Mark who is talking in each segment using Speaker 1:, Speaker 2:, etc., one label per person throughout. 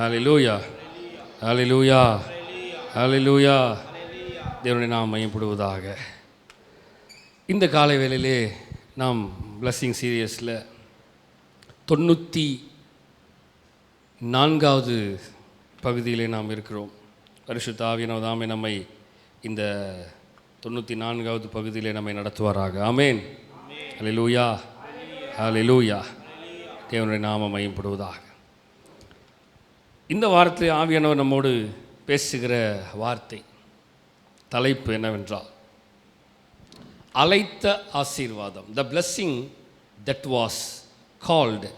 Speaker 1: ஹல்லேலூயா, ஹல்லேலூயா, ஹல்லேலூயா. தேவனுடைய நாமம் மையப்படுவதாக. இந்த காலை வேளையிலே நாம் பிளஸ்ஸிங் சீரியஸில் 94வது பகுதியிலே நாம் இருக்கிறோம். பரிசுத்த ஆவியானவர் தாமே நம்மை இந்த 94வது பகுதியிலே நம்மை நடத்துவாராக. ஆமேன். ஹல்லேலூயா, ஹல்லேலூயா. தேவனுடைய நாமம் மையப்படுவதாக. இந்த வாரத்தில் ஆவியானவர் நம்மோடு பேசுகிற வார்த்தை தலைப்பு என்னவென்றால் அழைத்த ஆசீர்வாதம். த blessing that was called.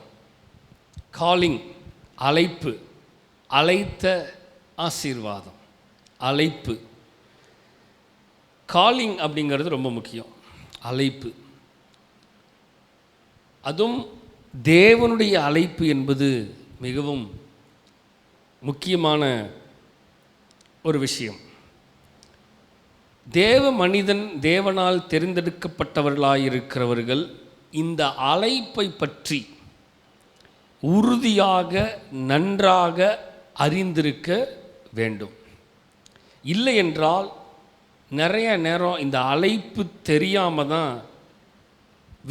Speaker 1: Calling, அழைப்பு, அழைத்த ஆசீர்வாதம், அழைப்பு. காலிங் அப்படிங்கிறது ரொம்ப முக்கியம். அழைப்பு, அதுவும் தேவனுடைய அழைப்பு என்பது மிகவும் முக்கியமான ஒரு விஷயம். தேவ மனிதன் தேவனால் தெரிந்தெடுக்கப்பட்டவர்களாயிருக்கிறவர்கள் இந்த அழைப்பை பற்றி உறுதியாக நன்றாக அறிந்திருக்க வேண்டும். இல்லை என்றால் நிறைய நேரம் இந்த அழைப்பு தெரியாமல் தான்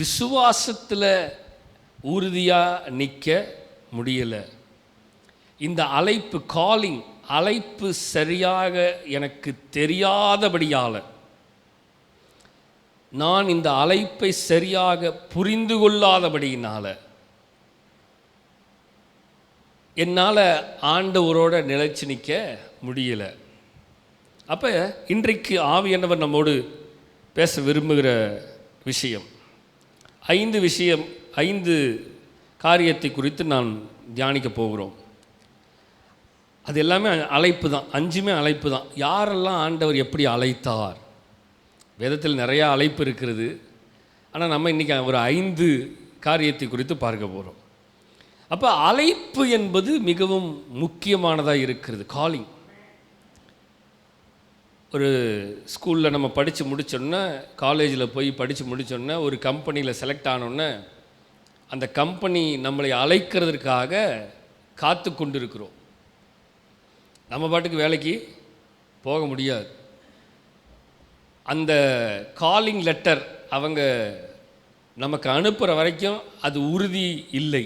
Speaker 1: விசுவாசத்தில் உறுதியாக நிற்க முடியலை. இந்த அழைப்பு, காலிங், அழைப்பு சரியாக எனக்கு தெரியாதபடியால், நான் இந்த அழைப்பை சரியாக புரிந்து கொள்ளாதபடியினால் என்னால் ஆண்டவரோட நிலைச்சு நிற்க முடியலை. அப்போ இன்றைக்கு ஆவியானவர் நம்மோடு பேச விரும்புகிற விஷயம் 5 காரியத்தை குறித்து நான் தியானிக்க போகிறோம். அது எல்லாமே அழைப்பு தான். 5மே அழைப்பு தான். யாரெல்லாம் ஆண்டவர் எப்படி அழைத்தார்? வேதத்தில் நிறையா அழைப்பு இருக்கிறது. ஆனால் நம்ம இன்றைக்கி ஒரு 5 காரியத்தை குறித்து பார்க்க போகிறோம். அப்போ அழைப்பு என்பது மிகவும் முக்கியமானதாக இருக்கிறது. காலிங். ஒரு ஸ்கூலில் நம்ம படித்து முடித்தோன்னே, காலேஜில் போய் படித்து முடித்தோன்னே, ஒரு கம்பெனியில் செலக்ட் ஆனோன்னே அந்த கம்பெனி நம்மளை அழைக்கிறதுக்காக காத்து கொண்டு இருக்கிறோம். நம்ம பாட்டுக்கு வேலைக்கு போக முடியாது. அந்த காலிங் லெட்டர் அவங்க நமக்கு அனுப்புகிற வரைக்கும் அது உறுதி இல்லை.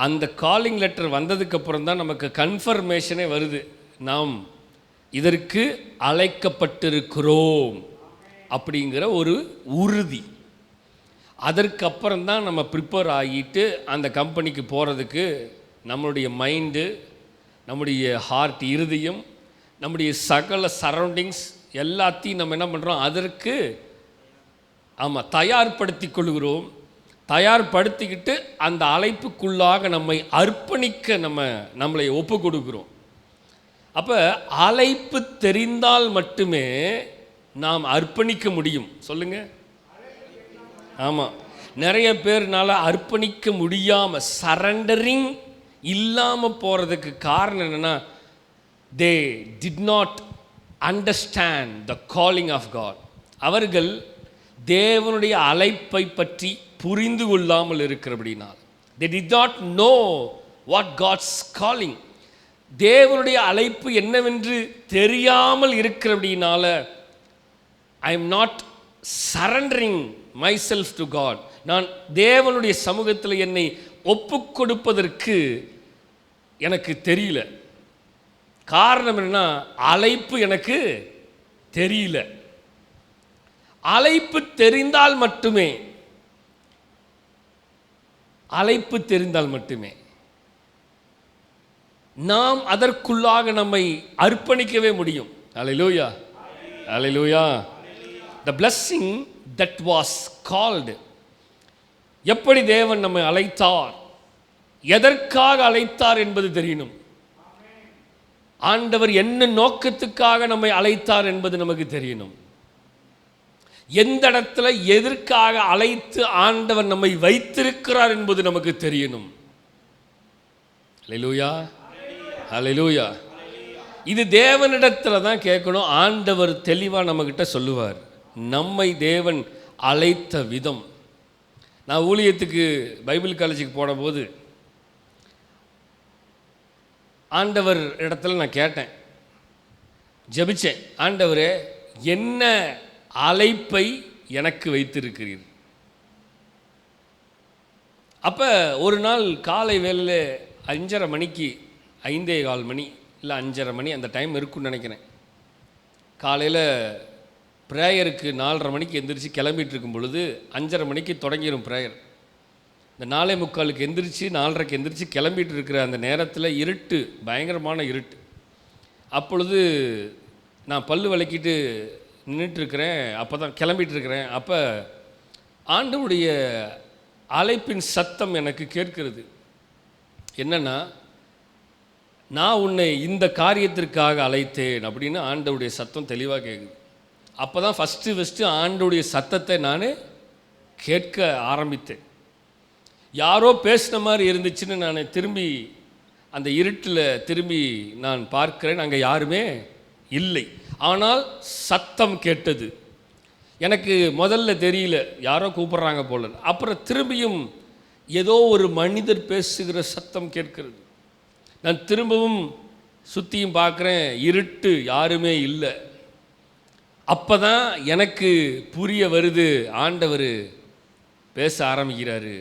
Speaker 1: அந்த காலிங் லெட்டர் வந்ததுக்கப்புறம் தான் நமக்கு கன்ஃபர்மேஷனே வருது, நாம் இதற்கு அழைக்கப்பட்டிருக்கிறோம் அப்படிங்கிற ஒரு உறுதி. அதற்கப்புறம் தான் நம்ம ப்ரிப்பேர் ஆகிட்டு அந்த கம்பெனிக்கு போகிறதுக்கு நம்மளுடைய மைண்டு, நம்முடைய ஹார்ட், இருதயம், நம்முடைய சகல சரௌண்டிங்ஸ் எல்லாத்தையும் நம்ம என்ன பண்ணுறோம், அதற்கு தயார்படுத்தி கொள்கிறோம். தயார்படுத்திக்கிட்டு அந்த அழைப்புக்குள்ளாக நம்மை அர்ப்பணிக்க நம்மளை ஒப்பு கொடுக்குறோம். அப்போ அழைப்பு தெரிந்தால் மட்டுமே நாம் அர்ப்பணிக்க முடியும். சொல்லுங்கள். ஆமாம். நிறைய பேர்னால அர்ப்பணிக்க முடியாமல், சரண்டரிங் இல்லாமல் போகிறதுக்கு காரணம் என்னென்னா, they did not understand the calling of God. அவர்கள் தேவனுடைய அழைப்பை பற்றி புரிந்து கொள்ளாமல் இருக்கிறபடினால், they did not know what God's calling. தேவனுடைய அழைப்பு என்னவென்று தெரியாமல் இருக்கிறபடினால, I am not surrendering myself to God. நான் தேவனுடைய சமூகத்தில் என்னை ஒப்பு கொடுப்பதற்கு எனக்கு தெரியல. காரணம் என்னன்னா, அழைப்பு எனக்கு தெரியல. அழைப்பு தெரிந்தால் மட்டுமே நாம் அதற்குள்ளாக நம்மை அர்ப்பணிக்கவே முடியும். ஹல்லேலூயா, ஹல்லேலூயா. The blessing that was called. எப்படி தேவன் நம்மை அழைத்தார், எதற்காக அழைத்தார் என்பது தெரியணும். ஆண்டவர் என்ன நோக்கத்துக்காக நம்மை அழைத்தார் என்பது நமக்கு தெரியணும். எந்த இடத்துல எதற்காக அழைத்து ஆண்டவர் நம்மை வைத்திருக்கிறார் என்பது நமக்கு தெரியணும். ஹல்லேலூயா, ஹல்லேலூயா. இது தேவனிடத்தில் தான் கேட்கணும். ஆண்டவர் தெளிவாக நம்மக்கிட்ட சொல்லுவார், நம்மை தேவன் அழைத்த விதம். நான் ஊழியத்துக்கு பைபிள் காலேஜுக்கு போனபோது ஆண்டவர் இடத்துல நான் கேட்டேன், ஜெபிச்சேன், ஆண்டவரே என்ன அழைப்பை எனக்கு வைத்திருக்கிறீர்? அப்போ ஒரு நாள் காலை வேளையில் 5:30 மணிக்கு, 5:15 மணி இல்லை 5:30 மணி அந்த டைம் இருக்குன்னு நினைக்கிறேன், காலையில் ப்ரேயருக்கு 4:30 மணிக்கு எந்திரிச்சு கிளம்பிட்டு இருக்கும் பொழுது 5:30 மணிக்கு தொடங்கிடும் ப்ரேயர். இந்த 4:45 எந்திரிச்சு 4:30 எந்திரிச்சு கிளம்பிட்டு இருக்கிற அந்த நேரத்தில் இருட்டு, பயங்கரமான இருட்டு. அப்பொழுது நான் பல்லு விளக்கிட்டு நின்றுட்டுருக்கிறேன், அப்போ தான் கிளம்பிட்டு இருக்கிறேன். அப்போ ஆண்டவருடைய அழைப்பின் சத்தம் எனக்கு கேட்கிறது. என்னென்னா, நான் உன்னை இந்த காரியத்திற்காக அழைத்தேன் அப்படின்னு ஆண்டவருடைய சத்தம் தெளிவாக கேட்குது. அப்போ தான் ஃபஸ்ட்டு ஆண்டவருடைய சத்தத்தை நான் கேட்க ஆரம்பித்தேன். யாரோ பேசின மாதிரி இருந்துச்சுன்னு நான் திரும்பி அந்த இருட்டில் திரும்பி நான் பார்க்கிறேன், அங்கே யாருமே இல்லை. ஆனால் சத்தம் கேட்டது. எனக்கு முதல்ல தெரியல, யாரோ கூப்பிட்றாங்க போல. அப்புறம் திரும்பியும் ஏதோ ஒரு மனிதர் பேசுகிற சத்தம் கேட்கிறது. நான் திரும்பவும் சுற்றியும் பார்க்குறேன், இருட்டு, யாருமே இல்லை. அப்போ தான் எனக்கு புரிய வருது, ஆண்டவர் பேச ஆரம்பிக்கிறாரு.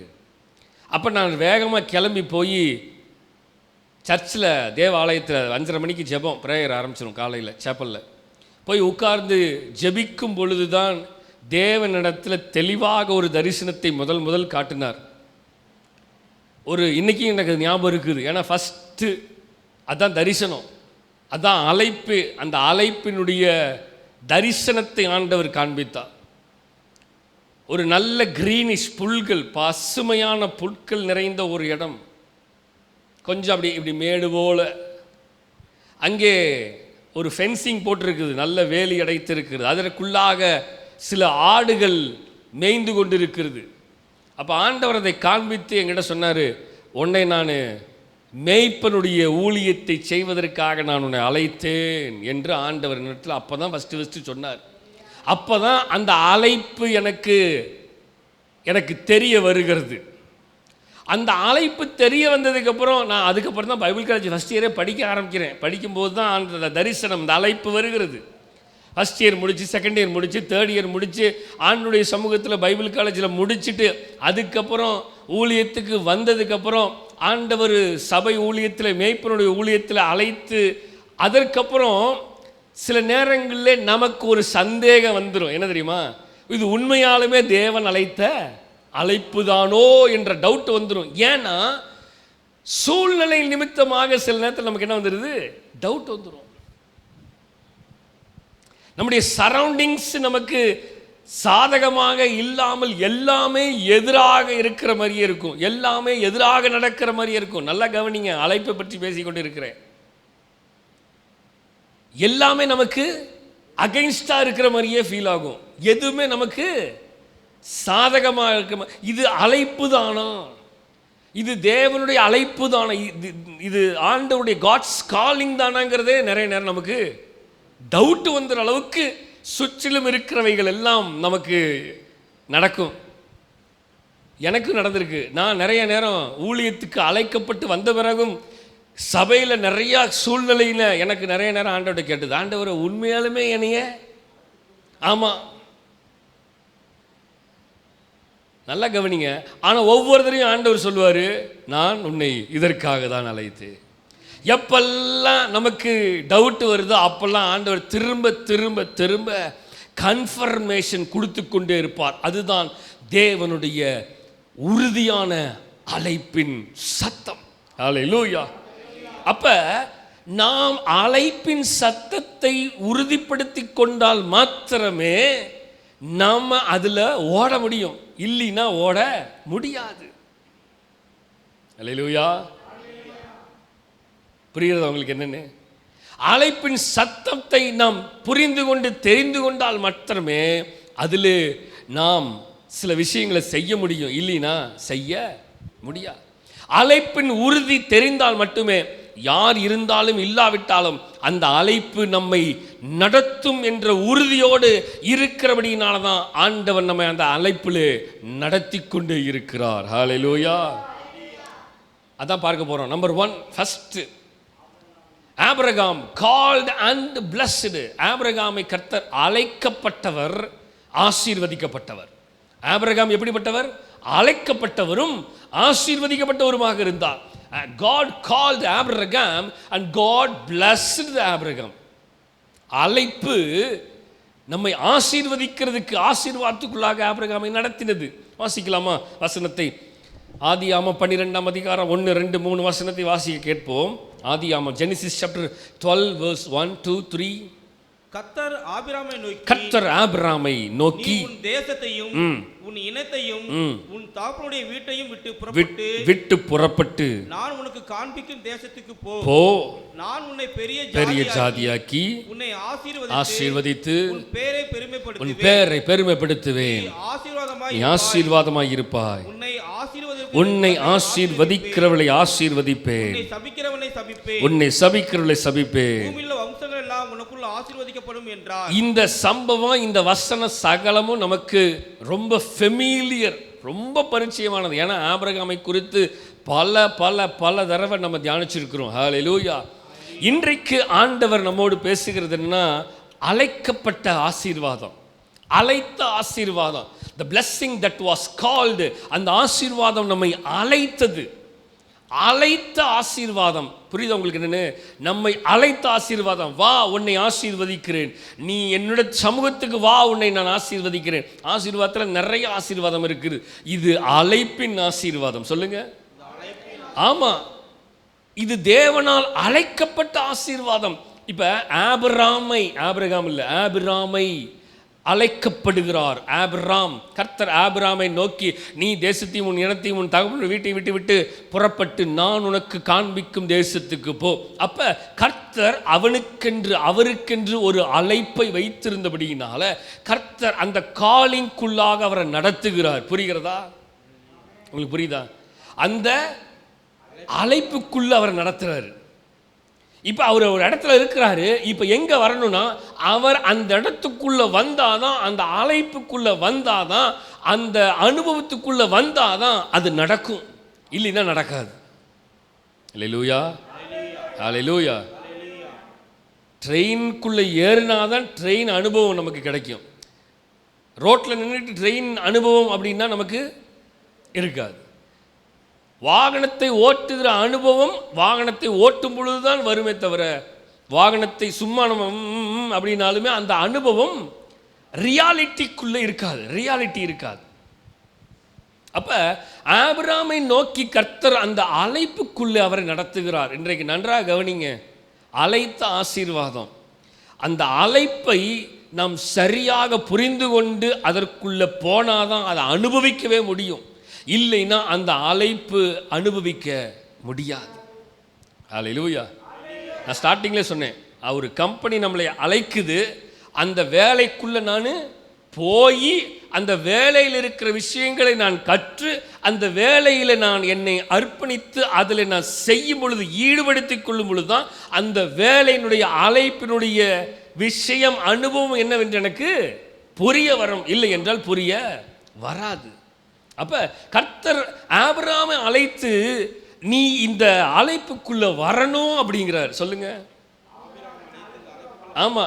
Speaker 1: அப்போ நான் வேகமாக கிளம்பி போய் சர்ச்சில், தேவாலயத்தில் 5:30 மணிக்கு ஜெபம், ப்ரேயர் ஆரம்பிச்சிடும் காலையில் சேப்பலில். போய் உட்கார்ந்து ஜெபிக்கும் பொழுது தான் தேவனிடத்தில் தெளிவாக ஒரு தரிசனத்தை முதல் காட்டினார். இன்றைக்கி எனக்கு ஞாபகம் இருக்குது. ஏன்னா ஃபஸ்ட்டு அதுதான் தரிசனம், அதுதான் அழைப்பு. அந்த அழைப்பினுடைய தரிசனத்தை ஆண்டவர் காண்பித்தார். ஒரு நல்ல கிரீனிஷ் புல்கள், பசுமையான புல்கள் நிறைந்த ஒரு இடம், கொஞ்சம் இப்படி மேடு போல. அங்கே ஒரு ஃபென்சிங் போட்டிருக்குது, நல்ல வேலி அடைத்திருக்கிறது. அதற்குள்ளாக சில ஆடுகள் மேய்ந்து கொண்டு இருக்கிறது. அப்போ ஆண்டவர் அதை காண்பித்து என்கிட்ட சொன்னார், உன்னை நான் மேய்ப்பனுடைய ஊழியத்தை செய்வதற்காக நான் உன்னை அழைத்தேன் என்று ஆண்டவர் நேரத்தில் அப்போ தான் ஃபஸ்ட்டு சொன்னார். அப்போ தான் அந்த அழைப்பு எனக்கு தெரிய வருகிறது. அந்த அழைப்பு தெரிய வந்ததுக்கப்புறம் நான் அதுக்கப்புறம் தான் பைபிள் காலேஜ் ஃபஸ்ட் இயரே படிக்க ஆரம்பிக்கிறேன். படிக்கும்போது தான் அந்த தரிசனம், அந்த அழைப்பு வருகிறது. ஃபஸ்ட் இயர் முடித்து, செகண்ட் இயர் முடித்து, தேர்ட் இயர் முடித்து, ஆண்டுடைய சமூகத்தில் பைபிள் காலேஜில் முடிச்சுட்டு அதுக்கப்புறம் ஊழியத்துக்கு வந்ததுக்கப்புறம் ஆண்டவர் சபை ஊழியத்தில், மேய்ப்பனுடைய ஊழியத்தில் அழைத்து, அதற்கப்புறம் சில நேரங்களில் நமக்கு ஒரு சந்தேகம் வந்துடும். என்ன தெரியுமா, இது உண்மையாலுமே தேவன் அழைத்த அழைப்பு தானோ என்ற டவுட் வந்துடும். ஏன்னா சூழ்நிலை நிமித்தமாக சில நேரத்தில் நமக்கு என்ன வந்துடுது, டவுட் வந்துடும். நம்முடைய சரௌண்டிங்ஸ் நமக்கு சாதகமாக இல்லாமல் எல்லாமே எதிராக இருக்கிற மாதிரியே இருக்கும், எல்லாமே எதிராக நடக்கிற மாதிரியே இருக்கும். நல்லா கவனிங்க, அழைப்பை பற்றி பேசிக்கொண்டு இருக்கிறேன். எல்லாமே நமக்கு அகைன்ஸ்டாக இருக்கிற மாதிரியே ஃபீல் ஆகும், எதுவுமே நமக்கு சாதகமாக இருக்க. இது அழைப்பு தானா, இது தேவனுடைய அழைப்பு தானா, இது ஆண்டவருடைய காட்ஸ் காலிங் தானாங்கிறதே நிறைய நேரம் நமக்கு டவுட் வந்துற அளவுக்கு சுற்றிலும் இருக்கிறவைகள் எல்லாம் நமக்கு நடக்கும். எனக்கும் நடந்திருக்கு. நான் நிறைய நேரம் ஊழியத்துக்கு அழைக்கப்பட்டு வந்த பிறகும் சபையில் நிறையா சூழ்நிலையில் எனக்கு நிறைய நேரம் ஆண்டவர்கிட்ட கேட்டது, ஆண்டவர் உண்மையாலுமே என்னைய, ஆமாம், நல்லா கவனிங்க. ஆனால் ஒவ்வொருத்தரையும் ஆண்டவர் சொல்லுவார், நான் உன்னை இதற்காக தான் அழைத்து. எப்பெல்லாம் நமக்கு டவுட் வருதோ அப்பெல்லாம் ஆண்டவர் திரும்ப திரும்ப திரும்ப கன்ஃபர்மேஷன் கொடுத்து கொண்டே இருப்பார். அதுதான் தேவனுடைய உறுதியான அழைப்பின் சத்தம். ஹல்லேலூயா. அப்ப நாம் அழைப்பின் சத்தத்தை உறுதிப்படுத்தி கொண்டால் மாத்திரமே நாம் அதில் ஓட முடியும், இல்லைன்னா ஓட முடியாது. ஹல்லேலூயா. புரிகிறது உங்களுக்கு என்னன்னு? அழைப்பின் சத்தத்தை நாம் புரிந்து கொண்டு தெரிந்து கொண்டால் மாத்திரமே அதில் நாம் சில விஷயங்களை செய்ய முடியும், இல்லைன்னா செய்ய முடியாது. அழைப்பின் உறுதி தெரிந்தால் மட்டுமே யார் இருந்தாலும் இல்லாவிட்டாலும் அந்த அழைப்பு நம்மை நடத்தும் என்ற உறுதியோடு இருக்கிறபடியினால தான் ஆண்டவர் நம்மை அந்த அழைப்பில் நடத்தி கொண்டு இருக்கிறார். ஹல்லேலூயா. அதான் பார்க்க போகிறோம். Number 1, first Abraham called and blessed. ஆபிரகாமை கர்த்தர் அழைக்கப்பட்டவர், ஆசீர்வதிக்கப்பட்டவர். ஆபிரகாம் எப்படிப்பட்டவர்? அழைக்கப்பட்டவரும் ஆசீர்வதிக்கப்பட்டவருமாக இருந்தார். God called Abraham and God blessed Abraham. அழைப்பு நம்மை ஆசீர்வதிக்கிறதுக்கு, ஆசீர்வாதத்துக்குள்ளாக ஆபிரகாமை நடத்தினது. வாசிக்கலாமா வசனத்தை? ஆதியாகமம் 12ஆம் அதிகாரம் 1, 2, 3 வசனத்தை வாசிக்க கேட்போம். ஆதியாகமம், ஜெனிசிஸ் சாப்டர் 12 verse 1, 2, 3.
Speaker 2: கர்த்தர் ஆபிரகாமை நோக்கி உன் தேசத்தையும் உன் இனத்தையும் உன் தகப்பனுடைய வீட்டையும் விட்டு புறப்பட்டு நான் உனக்கு காண்பிக்கும் தேசத்துக்கு போ. நான் உன்னை பெரிய ஜாதியாக்கி உன்னை ஆசீர்வதித்து உன் பேரை பெருமைப்படுத்துவேன். நீ ஆசீர்வாதமாய் இருப்பாய். உன்னை ஆசீர்வதிக்கிறவளை ஆசீர்வதிப்பேன், உன்னை சபிக்கிறவளை சபிப்பேன். இந்த சம்பவம், இந்த வசன சகலமும் நமக்கு ரொம்ப ஃபெமிலியர், ரொம்ப பரிச்சயமானது. ஏன்னா ஆபிரகாமை குறித்து பல பல பல தடவை நம்ம தியானிச்சிருக்கிறோம். ஹல்லேலூயா. இன்றைக்கு ஆண்டவர் நம்மோடு பேசுகிறதுன்னா அழைக்கப்பட்ட ஆசீர்வாதம், அழைத்த ஆசீர்வாதம். the blessing that was called, அந்த ஆசீர்வாதம் நம்மை அழைத்தது, அழைத்த ஆசீர்வாதம். புரியுதா உங்களுக்கு என்னன்னு? நம்மை அழைத்த ஆசீர்வாதம். வா, உன்னை ஆசீர்வதிக்கிறேன், நீ என்னோட சமூகத்துக்கு வா, உன்னை நான் ஆசீர்வதிக்கிறேன். ஆசீர்வாதத்தில் நிறைய ஆசீர்வாதம் இருக்குது. இது அழைப்பின் ஆசீர்வாதம். சொல்லுங்க. ஆமா, இது தேவனால் அழைக்கப்பட்ட ஆசீர்வாதம். இப்ப ஆபிரகாம் இல்ல, ஆபிரகாமை அழைக்கப்படுகிறார். ஆபிரகாம், கர்த்தர் ஆபிரகாமை நோக்கி நீ தேசத்தையும் உன் இனத்தையும் உன் தகப்பன் வீட்டை விட்டு புறப்பட்டு நான் உனக்கு காண்பிக்கும் தேசத்துக்கு போ. அப்ப கர்த்தர் அவருக்கென்று ஒரு அழைப்பை வைத்திருந்தபடியினால கர்த்தர் அந்த காலிங்குள்ளாக அவரை நடத்துகிறார். புரிகிறதா உங்களுக்கு? புரியுதா? அந்த அழைப்புக்குள்ள அவரை நடத்துறாரு. இப்போ அவர் ஒரு இடத்துல இருக்கிறாரு. இப்போ எங்கே வரணும்னா, அவர் அந்த இடத்துக்குள்ளே வந்தாதான், அந்த அழைப்புக்குள்ளே வந்தாதான், அந்த அனுபவத்துக்குள்ளே வந்தாதான் அது நடக்கும். இல்லைன்னா நடக்காது. அல்லேலூயா, அல்லேலூயா. ட்ரெயினுக்குள்ளே ஏறினாதான் ட்ரெயின் அனுபவம் நமக்கு கிடைக்கும். ரோட்டில் நின்றுட்டு ட்ரெயின் அனுபவம் அப்படின்னா நமக்கு இருக்காது. வாகனத்தை ஓட்டுகிற அனுபவம் வாகனத்தை ஓட்டும் பொழுதுதான் வருமே தவிர, வாகனத்தை சும்மா நம்ம அப்படின்னாலுமே அந்த அனுபவம் ரியாலிட்டிக்குள்ளே இருக்காது, ரியாலிட்டி இருக்காது. அப்ப ஆபிரகாமை நோக்கி கர்த்தர் அந்த அழைப்புக்குள்ளே அவரை நடத்துகிறார். இன்றைக்கு நன்றாக கவனிங்க, அழைத்த ஆசீர்வாதம். அந்த அழைப்பை நாம் சரியாக புரிந்து கொண்டு அதற்குள்ளே போனாதான் அதை அனுபவிக்கவே முடியும். இல்லைன்னா அந்த அழைப்பு அனுபவிக்க முடியாது. அல்லேலூயா. நான் ஸ்டார்டிங்ல சொன்னேன், ஒரு கம்பெனி நம்மளை அழைக்குது, அந்த வேலைக்குள்ள நான் போய் அந்த வேலையில் இருக்கிற விஷயங்களை நான் கற்று அந்த வேலையில் நான் என்னை அர்ப்பணித்து அதில் நான் செய்யும் பொழுது, ஈடுபடுத்திக் கொள்ளும் பொழுது தான் அந்த வேலையினுடைய அழைப்பினுடைய விஷயம், அனுபவம் என்னவென்று எனக்கு புரிய வரும். இல்லை என்றால் புரிய வராது. அப்ப கர்த்தர் ஆபிரகாமை அழைத்து நீ இந்த அழைப்புக்குள்ள வரணும் அப்படிங்கிறார். சொல்லுங்க. ஆமா,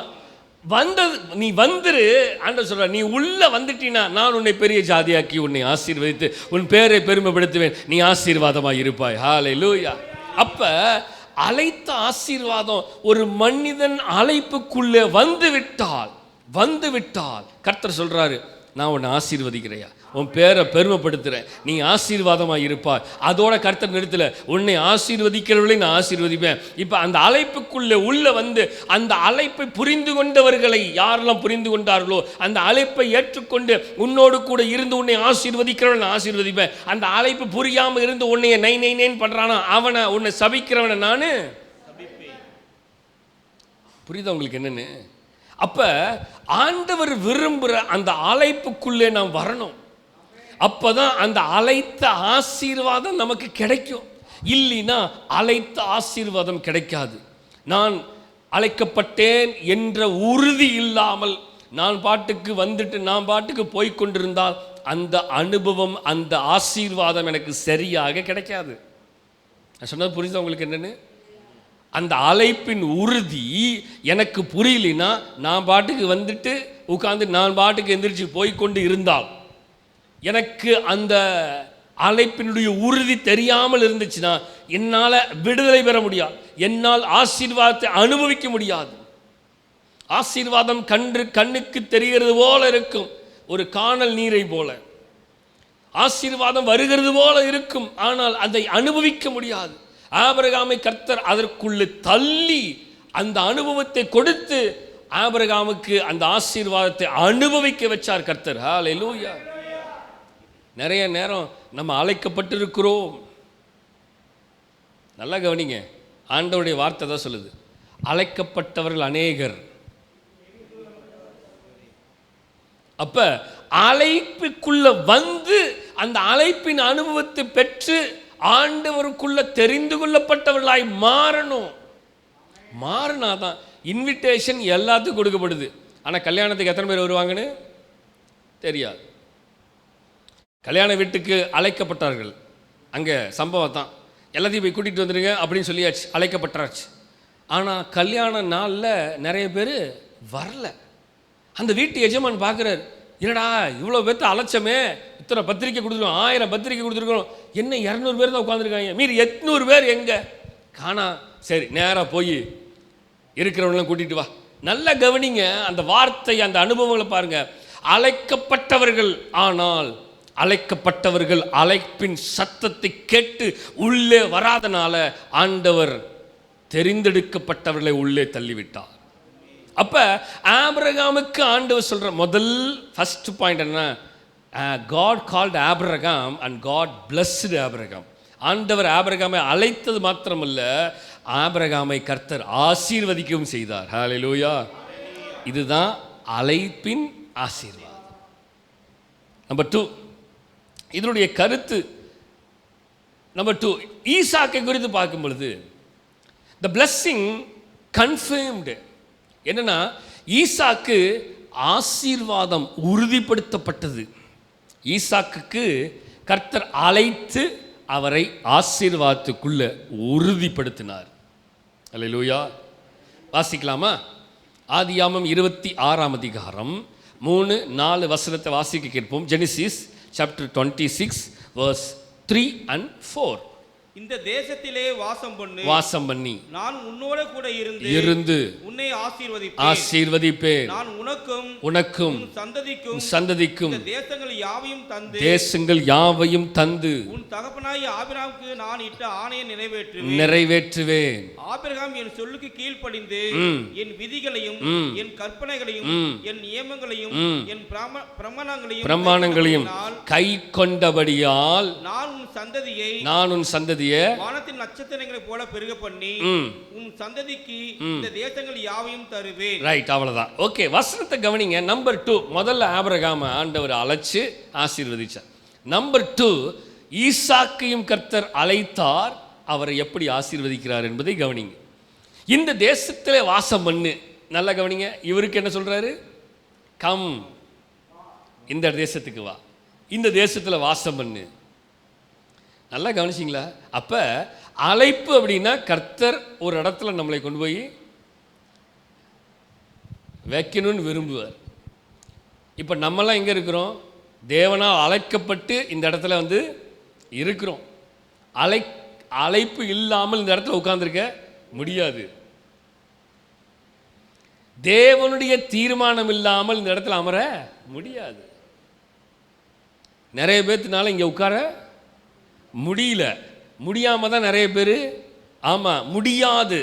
Speaker 2: வந்தது நீ வந்துரு. ஆண்டவர் சொல்ற, நீ உள்ள வந்துட்டீனா நான் உன்னை பெரிய ஜாதியாக்கி உன்னை ஆசீர்வதித்து உன் பேரை பெருமைப்படுத்துவேன், நீ ஆசீர்வாதமாய் இருப்பாய். ஹல்லேலூயா. அப்ப அழைத்த ஆசீர்வாதம் ஒரு மனிதன் அழைப்புக்குள்ளே வந்து விட்டால் கர்த்தர் சொல்றாரு, நான் உன்னை ஆசீர்வதிக்கிறையா, உன் பேரை பெருமைப்படுத்துகிறேன், நீ ஆசீர்வாதமாக இருப்பாய். அதோட கர்த்தர் நிறுத்தல, உன்னை ஆசீர்வதிக்கிறவர்களை நான் ஆசீர்வதிப்பேன். இப்போ அந்த அழைப்புக்குள்ளே உள்ள வந்து அந்த அழைப்பை புரிந்து கொண்டவர்களை யாரெல்லாம் புரிந்து கொண்டார்களோ, அந்த அழைப்பை ஏற்றுக்கொண்டு உன்னோடு கூட இருந்து உன்னை ஆசீர்வதிக்கிறவனை நான் ஆசீர்வதிப்பேன். அந்த அழைப்பு புரியாமல் இருந்து உன்னைய நைன் பண்ணுறானா அவனை, உன்னை சபிக்கிறவனை நான் சபிப்பேன். புரியுதா உங்களுக்கு என்னன்னு? அப்ப ஆண்டவர் விரும்புகிற அந்த அழைப்புக்குள்ளே நாம் வரணும். அப்பதான் அந்த அழைத்த ஆசீர்வாதம் நமக்கு கிடைக்கும். இல்லைன்னா அழைத்த ஆசீர்வாதம் கிடைக்காது. நான் அழைக்கப்பட்டேன் என்ற உறுதி இல்லாமல் நான் பாட்டுக்கு வந்துட்டு நான் பாட்டுக்கு போய்கொண்டிருந்தால் அந்த அனுபவம், அந்த ஆசீர்வாதம் எனக்கு சரியாக கிடைக்காது. நான் சொன்னது புரியுதா உங்களுக்கு என்னன்னு?
Speaker 1: அந்த அழைப்பின் உறுதி எனக்கு புரியலைன்னா நான் பாட்டுக்கு வந்துட்டு உட்காந்து நான் பாட்டுக்கு எந்திரிச்சு போய்கொண்டு இருந்தால், எனக்கு அந்த அழைப்பினுடைய உறுதி தெரியாமல் இருந்துச்சுன்னா என்னால் விடுதலை பெற முடியாது, என்னால் ஆசீர்வாதத்தை அனுபவிக்க முடியாது. ஆசீர்வாதம் கண்ணுக்கு தெரிகிறது போல இருக்கும், ஒரு காணல் நீரை போல. ஆசீர்வாதம் வருகிறது போல இருக்கும், ஆனால் அதை அனுபவிக்க முடியாது. ஆபிரகாமை கர்த்தர் அதற்குள்ளே தள்ளி அந்த அனுபவத்தை கொடுத்து ஆபிரகாமுக்கு அந்த ஆசீர்வாதத்தை அனுபவிக்க வச்சார் கர்த்தர். ஹல்லேலூயா. நிறைய நேரம் நம்ம அழைக்கப்பட்டிருக்கிறோம். நல்லா கவனிங்க, ஆண்டவருடைய வார்த்தை தான் சொல்லுது, அழைக்கப்பட்டவர்கள் அநேகர். அப்ப அழைப்புக்குள்ள வந்து அந்த அழைப்பின் அனுபவத்தை பெற்று ஆண்டவருக்குள்ள தெரிந்து கொள்ளப்பட்டவர்களாய் மாறணும். மாறினாதான் இன்விடேஷன் எல்லாத்துக்கும் கொடுக்கப்படுது. ஆனால் கல்யாணத்துக்கு எத்தனை பேர் வருவாங்கன்னு தெரியாது. கல்யாண வீட்டுக்கு அழைக்கப்பட்டார்கள், அங்கே சம்பவம் தான், எல்லாத்தையும் போய் கூட்டிகிட்டு வந்துடுங்க அப்படின்னு சொல்லியாச்சு, அழைக்கப்பட்டாச்சு. ஆனால் கல்யாண நாளில் நிறைய பேர் வரல. அந்த வீட்டு எஜமான் பார்க்குறாரு, என்னடா இவ்வளோ பேர்த்த அழைச்சமே, இத்தனை பத்திரிக்கை கொடுத்துருக்கோம், 1000 பத்திரிக்கை கொடுத்துருக்கோம், என்ன 200 பேர் தான் உட்காந்துருக்காங்க, மீறி 800 பேர் எங்கே காணா. சரி, நேராக போய் இருக்கிறவங்களாம் கூட்டிகிட்டு வா. நல்லா கவனிங்க அந்த வார்த்தை, அந்த அனுபவங்களை பாருங்க. அழைக்கப்பட்டவர்கள், ஆனால் அழைக்கப்பட்டவர்கள் அழைப்பின் சத்தத்தை கேட்டு உள்ளே வராதனால ஆண்டவர் தெரிந்தெடுக்கப்பட்டவர்களை உள்ளே தள்ளிவிட்டார். அப்ப ஆபிரகாமுக்கு ஆண்டவர் சொல்ற முதல் ஃபர்ஸ்ட் பாயிண்ட் என்ன? God called Abraham and God blessed Abraham. ஆண்டவர் ஆபிரகாமை அழைத்தது மாத்திரமல்ல, ஆபிரகாமை கர்த்தர் ஆசீர்வதிக்கவும் செய்தார். ஹல்லேலூயா. இதுதான் அழைப்பின் ஆசீர்வாதம். நம்பர் 2, இதனுடைய கருத்து. நம்பர் 2, ஈசாக்கை குறித்து பார்க்கும் பொழுது the blessing confirmed. என்னன்னா, ஈசாக்கு ஆசீர்வாதம் உறுதிப்படுத்தப்பட்டது. ஈசாக்குக்கு கர்த்தர் அழைத்து அவரை ஆசீர்வாதத்துக்குள்ள உறுதிப்படுத்தினார். அல்லேலூயா. வாசிக்கலாமா? ஆதியாமம் 26ஆம் அதிகாரம் 3-4 வசனத்தை வாசிக்க கேட்போம். Genesis chapter 26 verse 3 and 4.
Speaker 3: இந்த தேசத்திலே வாசம் பண்ணி நான் உன்னோட கூட இருந்து உன்னை ஆசீர்வதிப்பேன். நான் உனக்கும் சந்ததிக்கும் தேசங்கள் யாவையும் தந்து உன் தகப்பனாகிய ஆபிரகாமுக்கு நான் இட்ட ஆணையை நிறைவேற்றுவேன். ஆபிரகாம் என் சொல்லுக்கு கீழ்ப்படிந்து என் விதிகளையும் என் கற்பனைகளையும் என் நியமங்களையும் என் பிரமாணங்களையும்
Speaker 1: கை கொண்டபடியால்
Speaker 3: நான் உன் சந்ததியை வானத்தின் நட்சத்திரங்களை போல பெருக பண்ணி உன் சந்ததிக்கு இந்த தேசங்கள் யாவையும் தருவேன்.
Speaker 1: ரைட், அவ்வளவுதான். ஓகே, வசனத்தை கவனிங்க. நம்பர் 2, முதல்ல ஆபிரகாமை ஆண்டவர் அழைச்சு ஆசீர்வதிச்சார். நம்பர் 2, ஈசாக்கையும் கர்த்தர் அழைத்தார், அவரை எப்படி ஆசீர்வதிக்கிறார் என்பதை கவனிங்க. இந்த தேசத்திலே வாசம் பண்ணு. நல்லா கவனிங்க, இவருக்கு என்ன சொல்றாரு? கம், இந்த தேசத்துக்கு வா, இந்த தேசத்தில் வாசம் பண்ணு. நல்லா கவனிச்சிங்களா? அப்போ அழைப்பு அப்படின்னா கர்த்தர் ஒரு இடத்துல நம்மளை கொண்டு போய் வைக்கணும்னு விரும்புவார். இப்போ நம்மலாம் எங்கே இருக்கிறோம்? தேவனால் அழைக்கப்பட்டு இந்த இடத்துல வந்து இருக்கிறோம். அழைப்பு இல்லாமல் இந்த இடத்துல உட்கார்ந்திருக்க முடியாது. தேவனுடைய தீர்மானம் இல்லாமல் இந்த இடத்துல அமர முடியாது. நிறைய பேர்த்தினால இங்கே உட்கார முடியாமல் தான் நிறைய பேர் முடியாது.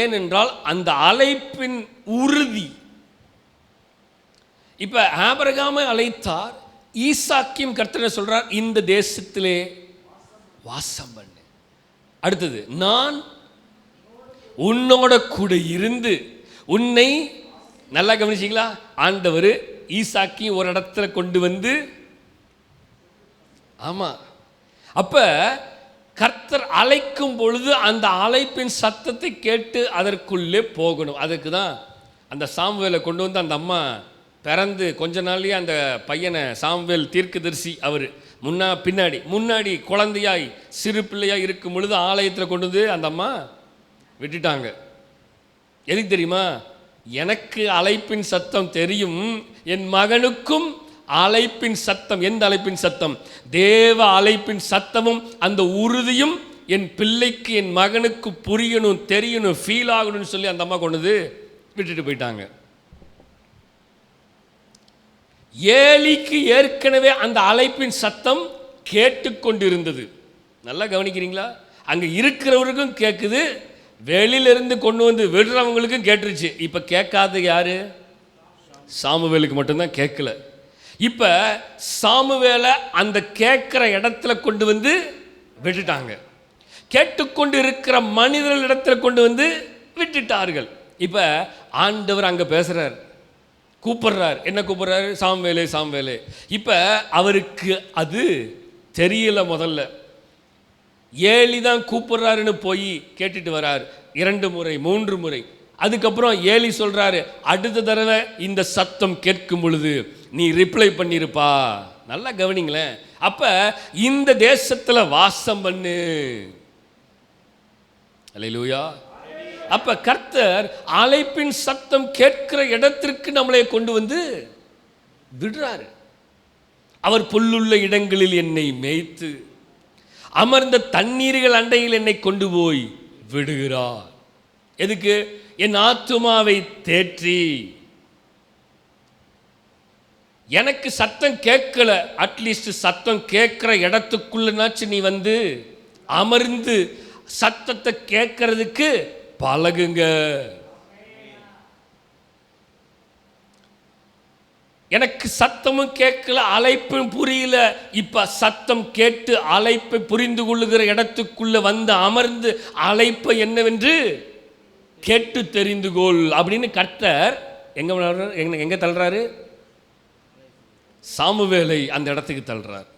Speaker 1: ஏனென்றால் அந்த அழைப்பின் உறுதி. இப்போ ஆபிரகாமை அழைத்தார், ஈசாக்கையும் கர்த்தர் சொல்றார், இந்த தேசத்திலே வாசம் பண்ணு. அடுத்தது, நான் உன்னோட கூட இருந்து உன்னை, நல்லா கவனிச்சிங்களா? ஆண்டவர் ஈசாக்கையும் ஒரு இடத்துல கொண்டு வந்து, அப்ப கர்த்தர் அழைக்கும் பொழுது அந்த அழைப்பின் சத்தத்தை கேட்டு அதற்குள்ளே போகணும். அதுக்கு தான் அந்த சாமுவேலை கொண்டு வந்து அந்த அம்மா பிறந்து கொஞ்ச நாள்லயே அந்த பையனை, சாமுவேல் தீர்க்கதரிசி, அவர் முன்னாடி குழந்தையாய் சிறு பிள்ளையாய் இருக்கும் பொழுது ஆலயத்தில் கொண்டு வந்து அந்த அம்மா
Speaker 2: விட்டுட்டாங்க. எதுக்கு தெரியுமா? எனக்கு அழைப்பின் சத்தம் தெரியும், என் மகனுக்கும் அழைப்பின் சத்தம். எந்த அழைப்பின் சத்தம்? தேவ அழைப்பின் சத்தமும் அந்த உறுதியும் என் பிள்ளைக்கு, என் மகனுக்கு புரியணும், தெரியணும், ஃபீல் ஆகணும்னு சொல்லி அந்த அம்மா கொண்டது விட்டுட்டு போயிட்டாங்க. ஏலிக்கு ஏற்கனவே அந்த அழைப்பின் சத்தம் கேட்டுக்கொண்டிருந்தது. நல்லா கவனிக்கிறீங்களா? அங்கே இருக்கிறவருக்கும் கேட்குது, வெளியிலிருந்து கொண்டு வந்து விடுறவங்களுக்கும் கேட்டுருச்சு. இப்போ கேட்காத யாரு? சாமுவேலுக்கு மட்டும்தான் கேட்கல. இப்போ சாமுவேலை அந்த கேட்குற இடத்துல கொண்டு வந்து விட்டுட்டாங்க. கேட்டுக்கொண்டு இருக்கிற மனிதர்கள் இடத்துல கொண்டு வந்து விட்டுட்டார்கள். இப்போ ஆண்டவர் அங்கே பேசுகிறார், கூப்பிடுறார். என்ன கூப்பிடுறாரு? சாமுவேலே, சாமுவேலே. இப்போ அவருக்கு அது தெரியல. முதல்ல ஏலி தான் கூப்பிடுறாருன்னு போய் கேட்டுட்டு வரார் 2 முறை 3 முறை. அதுக்கப்புறம் ஏலி சொல்றாரு, அடுத்த தடவை இந்த சத்தம் கேட்கும் பொழுது நீ ரிப்ளை பண்ணிருப்பா. நல்லா கவனிங்களேன். அப்ப இந்த தேசத்துல வாசம் பண்ணு. அல்லேலூயா. அப்ப கர்த்தர் அழைப்பின் சத்தம் கேட்கிற இடத்திற்கு நம்மளை கொண்டு வந்து விடுறாரு. அவர் புல்லுள்ள இடங்களில் என்னை மேய்த்து அமர்ந்த தண்ணீர்கள் அண்டையில் என்னை கொண்டு போய் விடுகிறார். எதுக்கு? என் ஆத்துமாவை தேற்றி. எனக்கு சத்தம் கேட்கல, அட்லீஸ்ட் சத்தம் கேட்கிற இடத்துக்குள்ளனாச்சு நீ வந்து அமர்ந்து சத்தத்தை கேட்கறதுக்கு பழகுங்க. எனக்கு சத்தமும் கேட்கல, அழைப்பும் புரியல. இப்ப சத்தம் கேட்டு அழைப்பை புரிந்து கொள்ளுகிற இடத்துக்குள்ள வந்து அமர்ந்து அழைப்பை என்னவென்று கேட்டு தெரிந்து கொள் அப்படின்னு கர்த்தர் எங்க தள்ளுறாரு? சாமுவேலை அந்த இடத்துக்கு தள்ளுறார்.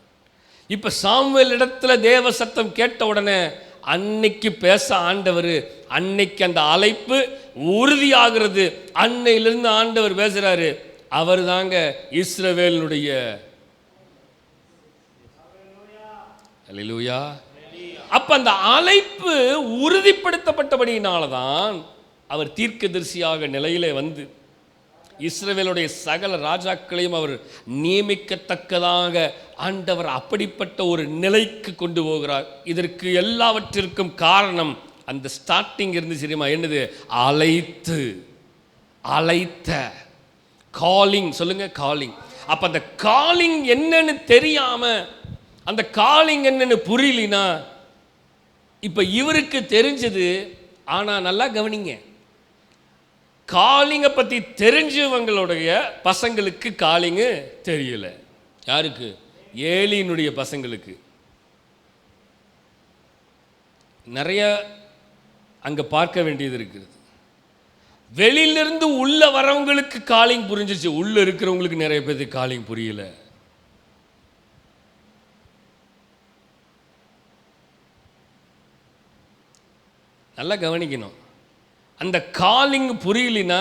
Speaker 2: இப்ப சாமுவேல் இடத்துல தேவ சத்தம் கேட்ட உடனே அன்னைக்கு பேச ஆண்டவர், அன்னைக்கு அந்த அழைப்பு உறுதியாகிறது. அன்னையிலிருந்து ஆண்டவர் பேசுறாரு. அவர் தாங்க இஸ்ரவேலுடைய அல்லேலூயா. அப்ப அந்த அழைப்பு உறுதிப்படுத்தப்பட்டபடியினால்தான் அவர் தீர்க்கதரிசியாக நிலையிலே வந்து இஸ்ரவேலுடைய சகல ராஜாக்களையும் அவர் நியமிக்கத்தக்கதாக ஆண்டவர் அப்படிப்பட்ட ஒரு நிலைக்கு கொண்டு போகிறார். இதற்கு எல்லாவற்றிற்கும் காரணம் அந்த ஸ்டார்டிங் இருந்து தெரியுமா? என்னது? அழைத்த காலிங். சொல்லுங்க, காலிங். அப்ப அந்த காலிங் என்னன்னு தெரியாம, அந்த காலிங் என்னன்னு புரியலினா, இப்ப இவருக்கு தெரிஞ்சது. ஆனா நல்லா கவனிங்க, காலிங்கை பத்தி தெரிஞ்சவங்களுடைய பசங்களுக்கு காலிங்கு தெரியல. யாருக்கு? ஏலியினுடைய பசங்களுக்கு. நிறைய அங்க பார்க்க வேண்டியது இருக்குது. வெளியிலிருந்து உள்ள வரவங்களுக்கு காலிங் புரிஞ்சிச்சு, உள்ள இருக்கிறவங்களுக்கு நிறைய பேருக்கு காலிங் புரியல. நல்லா கவனிக்கணும். அந்த காலிங் புரியலினா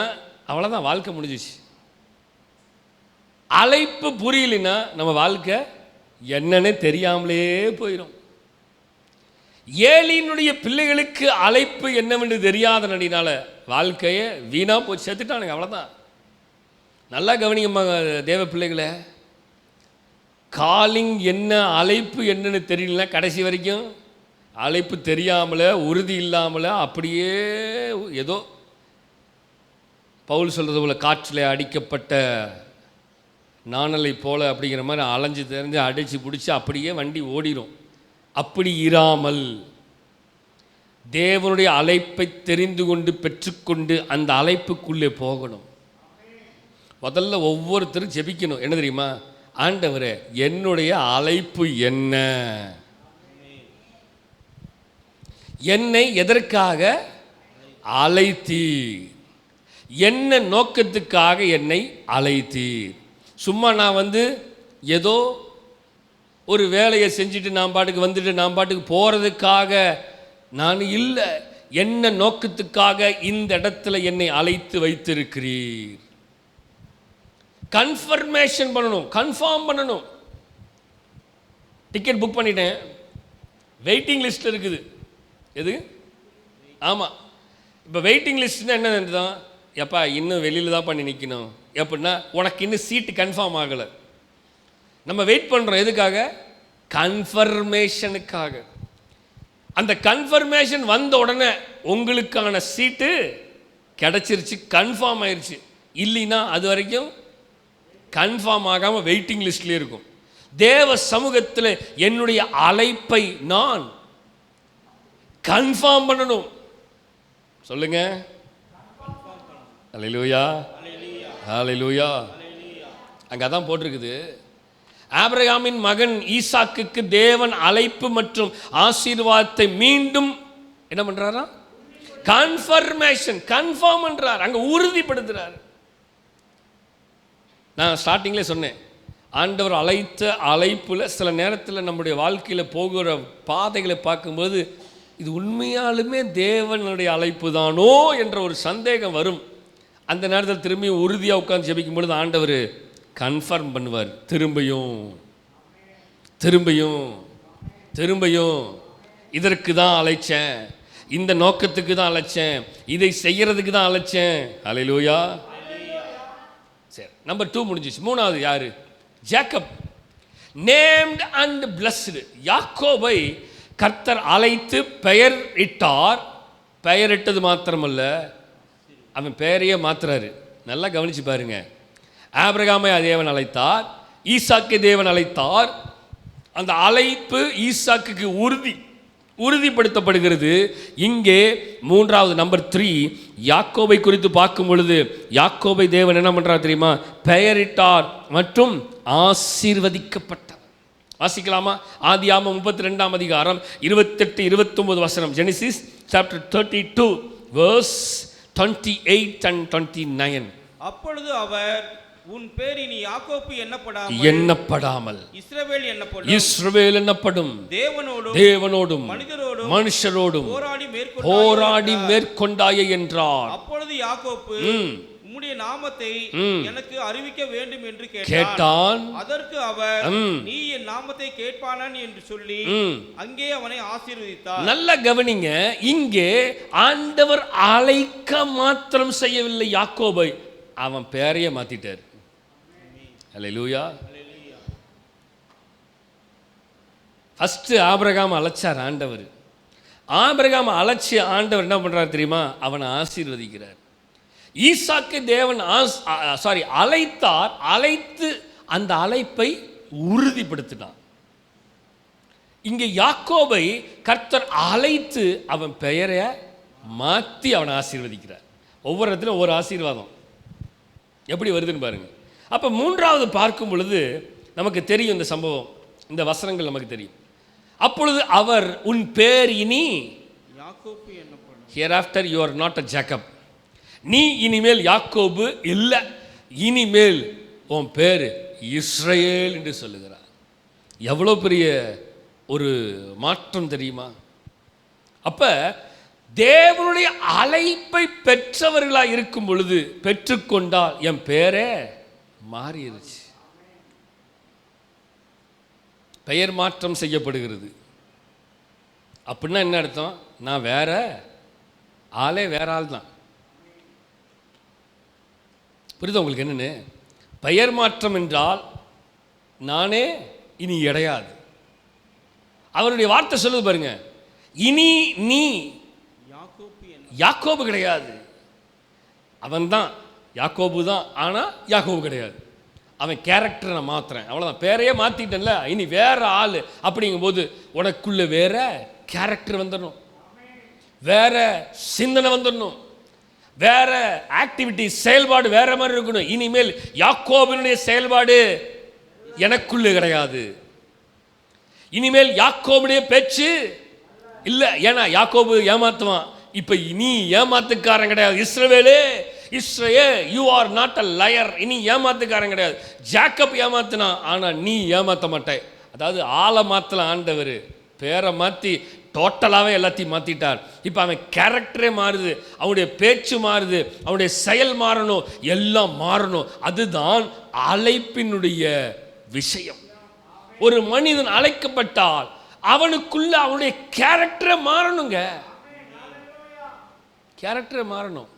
Speaker 2: அவ்வளோதான், வாழ்க்கை முடிஞ்சிச்சு. அழைப்பு புரியலினா நம்ம வாழ்க்கை என்னன்னு தெரியாமலே போயிடும். ஏலியினுடைய பிள்ளைகளுக்கு அழைப்பு என்னவென்று தெரியாத நடினால வாழ்க்கையை வீணா போய் செத்துட்டானுங்க, அவ்வளோதான். நல்லா கவனிங்கம்மா தேவ பிள்ளைகளை. காலிங் என்ன, அழைப்பு என்னன்னு தெரியலனா கடைசி வரைக்கும் அழைப்பு தெரியாமல, உறுதி இல்லாமல, அப்படியே ஏதோ பவுல் சொல்கிறது போல காற்றில் அடிக்கப்பட்ட நாணலை போல அப்படிங்கிற மாதிரி அலைஞ்சு தெரிஞ்சு அடித்து பிடிச்சி அப்படியே வண்டி ஓடிடும். அப்படி இராமல் தேவனுடைய அழைப்பை தெரிந்து கொண்டு பெற்றுக்கொண்டு அந்த அழைப்புக்குள்ளே போகணும். முதல்ல ஒவ்வொருத்தரும் ஜெபிக்கணும். என்ன தெரியுமா? ஆண்டவரே, என்னுடைய அழைப்பு என்ன? என்னை எதற்காக அழைத்தீர்? என்ன நோக்கத்துக்காக என்னை அழைத்தீர்? சும்மா நான் வந்து ஏதோ ஒரு வேலையை செஞ்சுட்டு நான் பாட்டுக்கு வந்துட்டு நான் பாட்டுக்கு போகிறதுக்காக நான் இல்லை. என்ன நோக்கத்துக்காக இந்த இடத்துல என்னை அழைத்து வைத்திருக்கிறீர்? கன்ஃபர்மேஷன் பண்ணணும், கன்ஃபார்ம் பண்ணணும். டிக்கெட் புக் பண்ணிட்டேன், வெயிட்டிங் லிஸ்ட்டில் இருக்குது. எது? ஆமாம், இப்போ வெயிட்டிங் லிஸ்ட்னா என்ன தான், எப்பா இன்னும் வெளியில் தான் பண்ணி நிற்கணும் எப்படின்னா, உனக்கு இன்னும் சீட்டு கன்ஃபார்ம் ஆகலை. நம்ம வெயிட் பண்ணுறோம் எதுக்காக? கன்ஃபர்மேஷனுக்காக. அந்த கன்ஃபர்மேஷன் வந்த உடனே உங்களுக்கான சீட்டு கிடச்சிருச்சு, கன்ஃபார்ம் ஆயிடுச்சு. இல்லைன்னா அது வரைக்கும் கன்ஃபார்ம் ஆகாமல் வெயிட்டிங் லிஸ்ட்லேயே இருக்கும். தேவ சமூகத்தில் என்னுடைய அழைப்பை நான் கன்ஃபார்ம் பண்ணணும். சொல்லுங்க, ஹல்லேலூயா, ஹல்லேலூயா. அங்கே தான் போட்டிருக்குது, ஆபிரகாமின் மகன் ஈசாக்குக்கு தேவன் அழைப்பு மற்றும் ஆசீர்வாதத்தை மீண்டும் என்ன பண்றாரா? கன்ஃபர்மேஷன், கன்ஃபார்ம் பண்றார், அங்க உறுதிப்படுத்துறார். நான் ஸ்டார்டிங்லேயே சொன்னேன், ஆண்டவர் அழைத்த அழைப்புல சில நேரத்தில் நம்முடைய வாழ்க்கையில் போகிற பாதைகளை பார்க்கும்போது இது உண்மையாலுமே தேவனுடைய அழைப்பு தானோ என்ற ஒரு சந்தேகம் வரும். அந்த நேரத்தில் திரும்பி உறுதியாக உட்கார்ந்து ஜெபிக்கும் பொழுது ஆண்டவர் கன்ஃபர்ம் பண்ணுவார். திரும்பியும் திரும்பியும் திரும்பியும் இதற்கு தான் அழைச்சேன், இந்த நோக்கத்துக்கு தான் அழைச்சேன், இதை செய்யறதுக்கு தான் அழைச்சேன். ஹல்லேலூயா. சரி, நம்பர் 2 முடிஞ்சிச்சு. மூணாவது யாரு? ஜேக்கப். Named and blessed. யாக்கோபை கர்த்தர் அழைத்து பெயர் இட்டார். பெயரிட்டது மாத்திரமல்ல, அவன் பெயரையே மாத்துறாரு. நல்லா கவனிச்சு பாருங்க. ஆபிரகாமை தேவன் அழைத்தார், ஈசாக்கை தேவன் அழைத்தார். அந்த அழைப்பு ஈசாக்குக்கு உறுதிப்படுத்தப்படுகிறது. இங்கே மூன்றாவது நம்பர் 3 யாக்கோபை குறித்து பார்க்கும் பொழுது யாக்கோபை தேவன் என்ன பண்றார் தெரியுமா? பெயரிட்டார் மற்றும் ஆசீர்வதிக்கப்பட்டார். வாசிக்கலாமா? ஆதியாகமம் 32ஆம் அதிகாரம் 28, 29 வசனம். Genesis chapter 32 verse 28 and 29.
Speaker 3: அப்பொழுது அவர், உன் பேர் இனி யாக்கோப்பு எண்ணப்படாமல் இஸ்ரவேல் என்னப்படும். தேவனோடும் மனுஷரோடும் போராடி மேற்கொண்டாயே என்றார். அப்பொழுது யாக்கோப்பு, உம்முடைய நாமத்தை எனக்கு அறிவிக்க வேண்டும் என்று
Speaker 2: கேட்டான்.
Speaker 3: அதற்கு அவர், நீ என் நாமத்தை கேட்பானான் என்று சொல்லி அங்கே அவனை ஆசீர்வதித்தார்.
Speaker 2: நல்ல கவனிங்க, இங்கே ஆண்டவர் அழைக்க மாத்திரம் செய்யவில்லை யாக்கோபை, அவன் பேரையே மாத்திட்டார். ஹல்லேலூயா. ஃபர்ஸ்ட் ஆபிரகாம் அழைச்சார் ஆண்டவர். ஆபிரகாம் அழைச்சி ஆண்டவர் என்ன பண்றார் தெரியுமா? அவனை ஆசீர்வதிக்கிறார். ஈசாக்கு தேவன் அழைத்தார். அழைத்து அந்த அழைப்பை உறுதிப்படுத்தினார். இங்கே யாக்கோபை கர்த்தர் அழைத்து அவன் பெயரை மாற்றி அவனை ஆசீர்வதிக்கிறார். ஒவ்வொரு இடத்துலையும் ஒவ்வொரு ஆசீர்வாதம் எப்படி வருதுன்னு பாருங்க. அப்போ மூன்றாவது பார்க்கும் பொழுது நமக்கு தெரியும் இந்த சம்பவம், இந்த வசனங்கள் நமக்கு தெரியும். அப்பொழுது அவர், உன் பேர் இனி
Speaker 3: யாக்கோபு என்னப்படும்.
Speaker 2: Hereafter you are not a Jacob. நீ இனிமேல் யாக்கோபு இல்லை, இனிமேல் உன் பேர் இஸ்ரவேல் என்று சொல்லுகிறார். எவ்வளோ பெரிய ஒரு மாற்றம் தெரியுமா? அப்ப தேவனுடைய அழைப்பை பெற்றவர்களாக இருக்கும் பொழுது பெற்றுக்கொண்டால் என் பேரே மாறிடுச்சு. பெயர் மாற்றம் செய்யப்படுகிறது. அப்படின்னா என்ன அர்த்தம்? நான் வேற ஆளே, வேற ஆள் தான். புரியுது உங்களுக்கு என்னன்னு? பெயர் மாற்றம் என்றால் நானே இனி கிடையாது. அவருடைய வார்த்தை சொல்லுது பாருங்க, இனி நீ யாக்கோபு கிடையாது. அவன் தான் யாக்கோபு தான், ஆனால் யாக்கோபு கிடையாது. அவன் கேரக்டரை நான் மாற்றுறேன், அவ்வளோதான். பேரையே மாற்றிட்டேன்ல, இனி வேற ஆள். அப்படிங்கும்போது உனக்குள்ள வேற கேரக்டர் வந்துடணும், வேற சிந்தனை வந்துடணும், வேற ஆக்டிவிட்டி செயல்பாடு வேற மாதிரி இருக்கணும். இனிமேல் யாக்கோபினுடைய செயல்பாடு எனக்குள்ள கிடையாது. இனிமேல் யாக்கோபுடைய பேச்சு இல்லை. ஏன்னா யாக்கோபு ஏமாத்துவான், இப்ப நீ ஏமாத்துக்காரன் கிடையாது. இஸ்ரவேலே, இஸ்ரவேல், you are not a liar. இனி ஏமாத்துக்காரன் கிடையாது. ஜேக்கப் ஏமாத்தினா, ஆனா நீ ஏமாத்த மாட்டாய். அதாவது ஆளை மாத்தலாம் ஆண்டவர், பேரை மாற்றி டோட்டலாகவே எல்லாத்தையும் மாற்றிட்டார். இப்போ அவன் கேரக்டரே மாறுது, அவனுடைய பேச்சு மாறுது, அவனுடைய செயல் மாறணும், எல்லாம் மாறணும். அதுதான் அழைப்பினுடைய விஷயம். ஒரு மனிதன் அழைக்கப்பட்டால் அவனுக்குள்ள அவனுடைய கேரக்டரை மாறணுங்க. கேரக்டர் மாறணும்.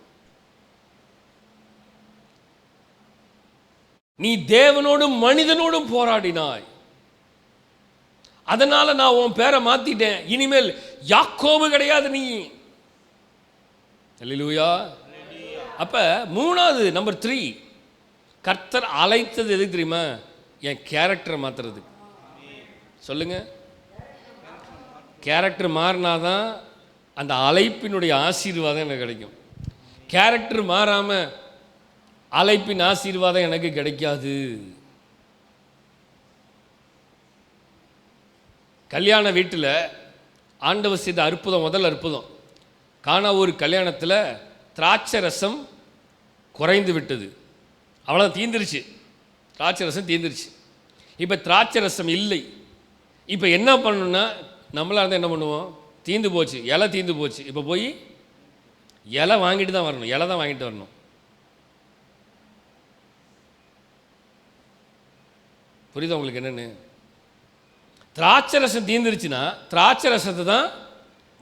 Speaker 2: நீ தேவனோடும் மனிதனோடும் போராடினாய், அதனால நான் உன் பேரை மாத்திட்டேன், இனிமேல் யாக்கோபு கிடையாது நீ. அல்லேலூயா. அப்ப மூணாவது நம்பர் 3, கர்த்தர் அழைத்தது எதுக்கு தெரியுமா? என் கேரக்டரை மாத்துறதுக்கு. சொல்லுங்க, கேரக்டர் மாறினாதான் அந்த அழைப்பினுடைய ஆசீர்வாதம் எனக்கு கிடைக்கும். கேரக்டர் மாறாம அழைப்பின் ஆசீர்வாதம் எனக்கு கிடைக்காது. கல்யாண வீட்டில் ஆண்டவர் செய்த அற்புதம், முதல் அற்புதம், காணா ஒரு கல்யாணத்தில் திராட்சை ரசம் குறைந்து விட்டது. அவ்வளோ தீந்துருச்சு, திராட்சை ரசம் தீந்துருச்சு. இப்போ திராட்சை ரசம் இல்லை. இப்போ என்ன பண்ணணும்னா, நம்மளாக இருந்தால் என்ன பண்ணுவோம்? தீந்து போச்சு, இலை தீந்து போச்சு, இப்போ போய் இலை வாங்கிட்டு தான் வரணும், இலை தான் வாங்கிட்டு வரணும். புரியுதா உங்களுக்கு என்னென்னு? திராட்சை ரசம் தீந்துருச்சுன்னா திராட்சை ரசத்தை தான்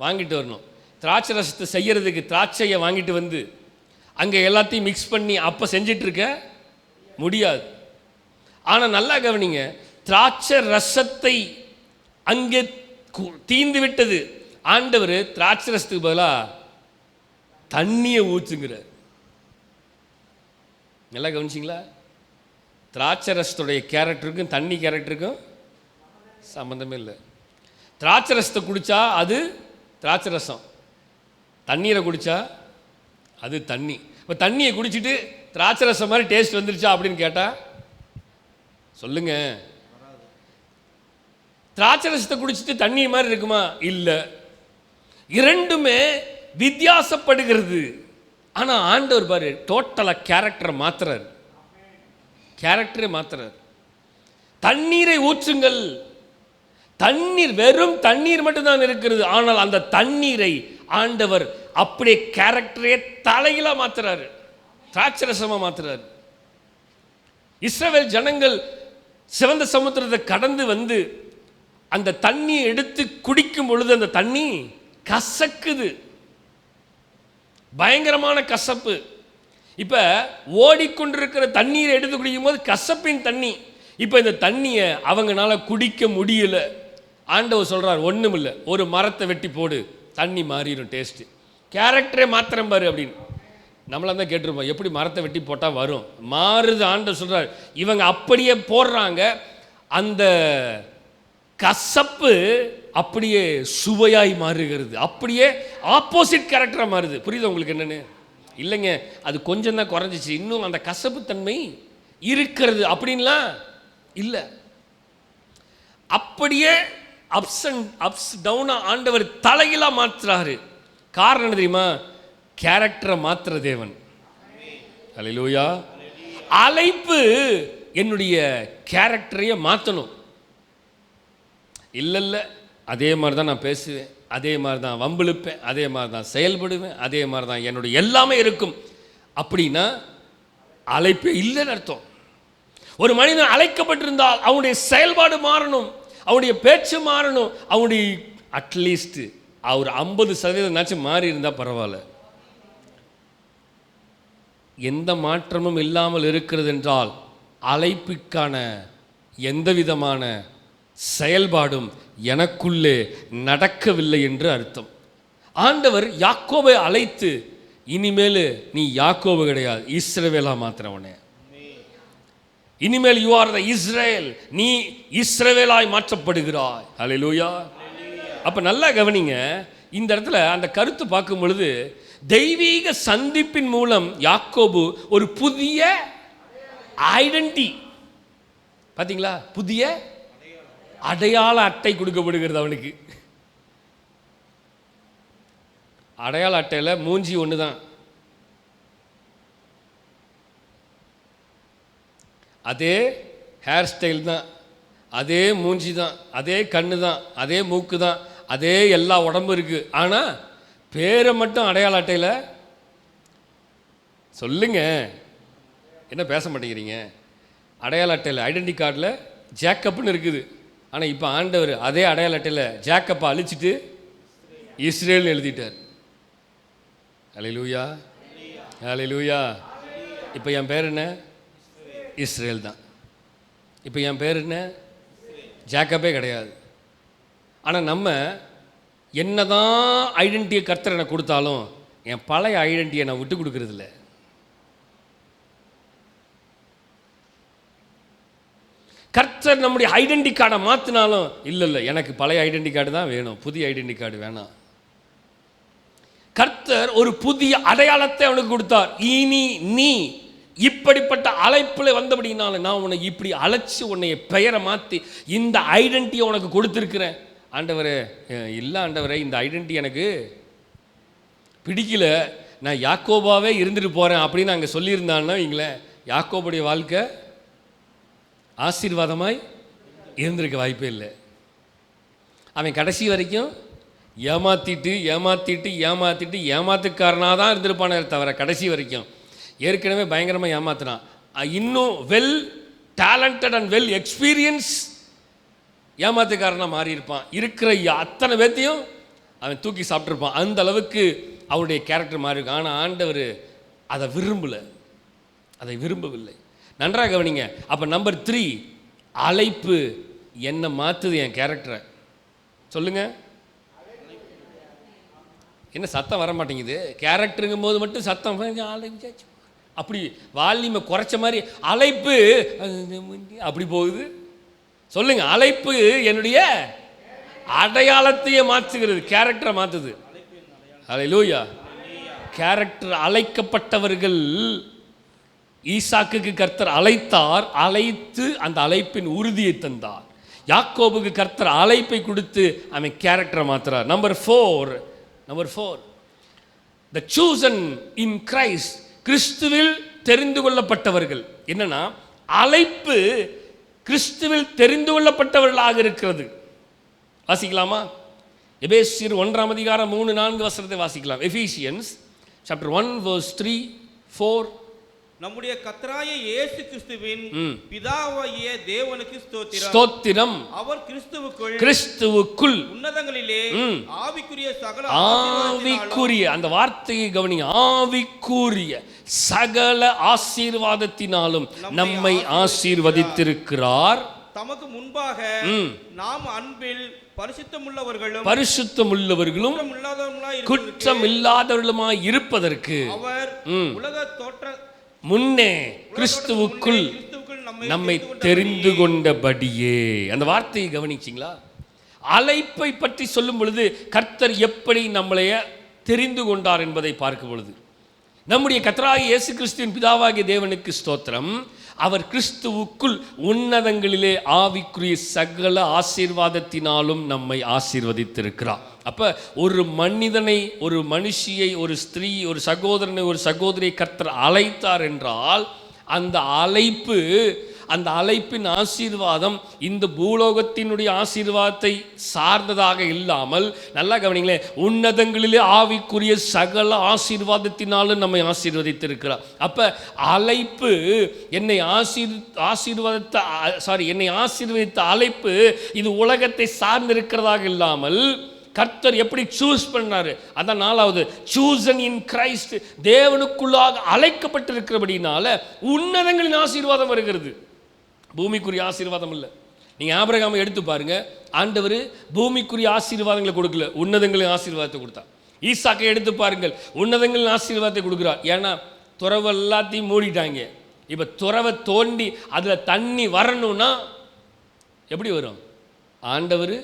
Speaker 2: வாங்கிட்டு வரணும். திராட்சை ரசத்தை செய்யறதுக்கு திராட்சையை வாங்கிட்டு வந்து அங்கே எல்லாத்தையும் மிக்ஸ் பண்ணி அப்போ செஞ்சிட்டு இருக்க முடியாது. ஆனால் நல்லா கவனிங்க, திராட்சை ரசத்தை அங்கே தீந்து விட்டது. ஆண்டவர் திராட்சை ரசத்துக்கு பதிலாக தண்ணியை ஊற்றுங்கிறார். நல்லா கவனிச்சிங்களா? திராட்சை ரசத்துடைய கேரக்டருக்கும் தண்ணி கேரக்டருக்கும் சம்மந்தமே இல்லை. திராட்சை ரசத்தை குடித்தா அது திராட்சை ரசம், தண்ணீரை குடித்தா அது தண்ணி. இப்போ தண்ணியை குடிச்சிட்டு திராட்சை ரசம் மாதிரி டேஸ்ட் வந்துருச்சா அப்படின்னு கேட்டால் சொல்லுங்க, திராட்சை ரசத்தை குடிச்சிட்டு தண்ணி மாதிரி இருக்குமா? இல்லை. இரண்டுமே வித்தியாசப்படுகிறது. ஆனால் ஆண்டவர் பாரு டோட்டலாக கேரக்டரை மாத்துறார், கேரக்டரை மாத்துறார். தண்ணீரை ஊற்றுங்கள், தண்ணீர் வெறும் தண்ணீர் மட்டும்தான் இருக்கிறது, ஆனால் அந்த தண்ணீரை ஆண்டவர் அப்படியே கேரக்டரே தலையில மாத்துறாரு, திராட்சை ரசமா மாத்துறாரு. இஸ்ரவேல் ஜனங்கள் சிவந்த சமுத்திரத்தை கடந்து வந்து அந்த தண்ணியை எடுத்து குடிக்கும் பொழுது அந்த தண்ணி கசக்குது, பயங்கரமான கசப்பு. இப்ப ஓடிக்கொண்டிருக்கிற தண்ணீரை எடுத்து குடிக்கும் போது கசப்பின் தண்ணி. இப்ப இந்த தண்ணியை அவங்களால குடிக்க முடியல. ஆண்டவர் சொல்றார், ஒண்ணும் இல்லை, ஒரு மரத்தை வெட்டி போடு, தண்ணி மாறிடும் டேஸ்ட். கேரக்டரே மாத்திரம் பாரு அப்படின்னு. நம்மளா தான் கேட்டிருப்போம், எப்படி மரத்தை வெட்டி போட்டால் வரும்? மாறுது. ஆண்டவர் சொல்றார், இவங்க அப்படியே போடுறாங்க, அந்த கசப்பு அப்படியே சுவையாய் மாறுகிறது, அப்படியே ஆப்போசிட் கேரக்டராக மாறுது. புரியுது உங்களுக்கு என்னன்னு? இல்லைங்க, அது கொஞ்சம் தான் குறைஞ்சிச்சு, இன்னும் அந்த கசப்பு தன்மை இருக்கிறது அப்படின்லாம் இல்லை. அப்படியே அப்ஸ் டவுனா ஆண்டவர் தலையிலா மாற்றுறாரு. காரணம் என்ன தெரியுமா? கேரக்டரை மாற்றுற தேவன். அல்லேலூயா. அழைப்பு என்னுடைய கேரக்டரையே மாற்றணும். இல்லை இல்லை, அதே மாதிரி தான் நான் பேசுவேன், அதே மாதிரி தான் வம்பிழுப்பேன், அதே மாதிரி தான் செயல்படுவேன், அதே மாதிரி தான் என்னுடைய எல்லாமே இருக்கும் அப்படின்னா அழைப்பே இல்லைன்னு அர்த்தம். ஒரு மனிதன் அழைக்கப்பட்டிருந்தால் அவனுடைய செயல்பாடு மாறணும், அவனுடைய பேச்சு மாறணும், அவனுடைய அட்லீஸ்ட் அவர் 50% மாறி இருந்தால் பரவாயில்ல. எந்த மாற்றமும் இல்லாமல் இருக்கிறது என்றால் அழைப்புக்கான எந்த விதமான செயல்பாடும் எனக்குள்ளே நடக்கவில்லை என்று அர்த்தம். ஆண்டவர் யாக்கோபை அழைத்து, இனிமேல் நீ யாக்கோபு கிடையாது, இஸ்ரவேலா மாத்திரவனே, இனிமேல் யூ ஆர் த இஸ்ரேல், நீ இஸ்ரவேலாய் மாற்றப்படுகிறாய். அல்லேலூயா. அப்ப நல்லா கவனிங்க, இந்த இடத்துல அந்த கருத்து பார்க்கும் பொழுது தெய்வீக சந்திப்பின் மூலம் யாக்கோபு ஒரு புதிய ஐடென்டி, பாத்தீங்களா, புதிய அடையாள அட்டை கொடுக்கப்படுகிறது அவனுக்கு. அடையாள அட்டையில் மூஞ்சி ஒன்று தான், அதே ஹேர் ஸ்டைல் தான், அதே மூஞ்சி தான், அதே கண்ணு தான், அதே மூக்கு தான், அதே எல்லா உடம்பு இருக்கு. ஆனால் பேரை மட்டும் அடையாள அட்டையில் சொல்லுங்க, என்ன பேச மாட்டேங்கிறீங்க? அடையாள அட்டையில் ஐடென்டி கார்டில் ஜேக்கப்னு இருக்குது. ஆனால் இப்போ ஆண்டவர் அதே அடையாள அட்டையில் ஜேக்கப்பை அழிச்சிட்டு இஸ்ரேல்னு எழுதிட்டார்.
Speaker 1: ஹல்லேலூயா, ஹல்லேலூயா. இப்போ என் பேர் என்ன? இஸ்ரேல் தான். இப்போ என் பேர் என்ன? ஜேக்கபே கிடையாது. ஆனால் நம்ம என்னதான் ஐடென்டிட்டியை கர்த்தர் எனக்கு கொடுத்தாலும் என் பழைய ஐடென்டிட்டியை நான் விட்டு கொடுக்கறதில்ல. கர்த்தர் நம்முடைய ஐடென்டி கார்டை மாற்றினாலும் இல்லை, எனக்கு பழைய ஐடென்டி கார்டு தான் வேணும், புதிய ஐடென்டி கார்டு வேணாம். கர்த்தர் ஒரு புதிய அடையாளத்தை அவனுக்கு கொடுத்தார். இனி நீ இப்படிப்பட்ட அழைப்பில் வந்தபடினால நான் உன்னை இப்படி அழைச்சி உன்னைய பெயரை மாற்றி இந்த ஐடென்டிட்டியை உனக்கு கொடுத்துருக்கிறேன். ஆண்டவரே, இல்லை ஆண்டவரே, இந்த ஐடென்டிட்டி எனக்கு பிடிக்கல, நான் யாக்கோபாவே இருந்துட்டு போகிறேன் அப்படின்னு அங்கே சொல்லியிருந்தான்னா இங்களேன், யாக்கோபுடைய வாழ்க்கை ஆசீர்வாதமாய் இருந்திருக்க வாய்ப்பே இல்லை. அவன் கடைசி வரைக்கும் ஏமாத்துக்காரனாக தான் இருந்திருப்பானே தவிர கடைசி வரைக்கும் ஏற்கனவே பயங்கரமாக ஏமாத்துறான். இன்னும் well talented and well experience ஏமாத்துக்காரனாக மாறி இருப்பான். இருக்கிற அத்தனை பேர்த்தையும் அவன் தூக்கி சாப்பிட்ருப்பான். அந்த அளவுக்கு அவனுடைய கேரக்டர் மாறி இருக்கும். ஆனால் ஆண்டவர் அதை விரும்பவில்லை. நன்றாக கவனிங்க. அப்போ நம்பர் 3, அழைப்பு என்ன மாற்றுது என் கேரக்டரை. சொல்லுங்க, என்ன சத்தம் வர மாட்டேங்குது? கேரக்டருங்கும் போது மட்டும் சத்தம் அப்படி வால்யூமை குறைச்ச மாதிரி அழைப்பு அப்படி போகுது. சொல்லுங்க, அழைப்பு என்னுடைய அடையாளத்தையே மாற்றுகிறது, கேரக்டரை மாற்றுது. ஹல்லேலூயா. கேரக்டர் அழைக்கப்பட்டவர்கள் ஈசாக்குக்கு கர்த்தர் அழைத்தார், அழைத்து அந்த அழைப்பின் உறுதியை தந்தார். யாக்கோபுக்கு கர்த்தர் அழைப்பை கொடுத்து அவன் கேரக்டரை மாற்றுறார். Number 4, the chosen in Christ, கிறிஸ்துவில் தெரிந்து கொள்ளப்பட்டவர்கள். என்னன்னா, அழைப்பு கிறிஸ்துவில் தெரிந்து கொள்ளப்பட்டவர்களாக இருக்கிறது. வாசிக்கலாமா? எபேசியர் 1:3-4 வாசிக்கலாம். Ephesians chapter 1 verse 3, 4.
Speaker 3: நம்முடைய கர்த்தராகிய இயேசு கிறிஸ்துவின் பிதாவாகிய தேவனுக்கு
Speaker 1: ஸ்தோத்திரம்.
Speaker 3: அவர்
Speaker 1: கிறிஸ்துவுக்குள்
Speaker 3: உன்னதங்களிலே ஆவிக்குரிய சகல
Speaker 1: அந்த வார்த்தையை கவனிங்க. ஆவிக்குரிய சகல ஆசீர்வாதத்தினாலும் நம்மை ஆசீர்வதித்திருக்கிறார்.
Speaker 3: தமக்கு முன்பாக நாம் அன்பில் பரிசுத்தமுள்ளவர்களும்
Speaker 1: குற்றமில்லாதவர்களுமாய் இருப்பதற்கு
Speaker 3: அவர் உலக தோற்ற
Speaker 1: முன்னே கிறிஸ்துவுக்குள் நம்மை தெரிந்து கொண்டபடியே. அந்த வார்த்தையை கவனிச்சிங்களா? அழைப்பை பற்றி சொல்லும் பொழுது கர்த்தர் எப்படி நம்மளைய தெரிந்து கொண்டார் என்பதை பார்க்கும் பொழுது, நம்முடைய கர்த்தராகிய இயேசு கிறிஸ்துவின் பிதாவாகிய தேவனுக்கு ஸ்தோத்திரம். அவர் கிறிஸ்துவுக்குள் உன்னதங்களிலே ஆவிக்குரிய சகல ஆசீர்வாதத்தினாலும் நம்மை ஆசீர்வதித்திருக்கிறார். அப்போ ஒரு மனிதனை, ஒரு மனுஷியை, ஒரு ஸ்திரீ, ஒரு சகோதரனை, ஒரு சகோதரியை கர்த்தர் அழைத்தார் என்றால் அந்த அழைப்பின் ஆசீர்வாதம் இந்த பூலோகத்தினுடைய ஆசீர்வாதத்தை சார்ந்ததாக இல்லாமல், நல்லா கவனிங்களேன், உன்னதங்களிலே ஆவிக்குரிய சகல ஆசீர்வாதத்தினாலும் நம்மை ஆசீர்வதித்திருக்கிறார். அப்போ அழைப்பு என்னை ஆசீர்வதித்த அழைப்பு இது உலகத்தை சார்ந்திருக்கிறதாக இல்லாமல் கர்த்தர் எப்படி சூஸ் பண்ணாரு. அதான் 4வது, சூசன் இன் கிரைஸ்ட், தேவனுக்குள்ளாக அழைக்கப்பட்டிருக்கிறபடினால உன்னதங்களின் ஆசீர்வாதம் வருகிறது, பூமிக்குரிய ஆசீர்வாதம் இல்லை. நீங்கள் ஆபிரகாமை எடுத்து பாருங்க, ஆண்டவர் பூமிக்குரிய ஆசீர்வாதங்களை கொடுக்கல, உன்னதங்களின் ஆசீர்வாதத்தை கொடுத்தார். ஈசாக்கை எடுத்து பாருங்கள், உன்னதங்களின் ஆசீர்வாதத்தை கொடுக்குறார். ஏன்னா துறவு எல்லாத்தையும் மூடிட்டாங்க. இப்போ துறவை தோண்டி அதில் தண்ணி வரணும்னா எப்படி வரும்? ஆண்டவர்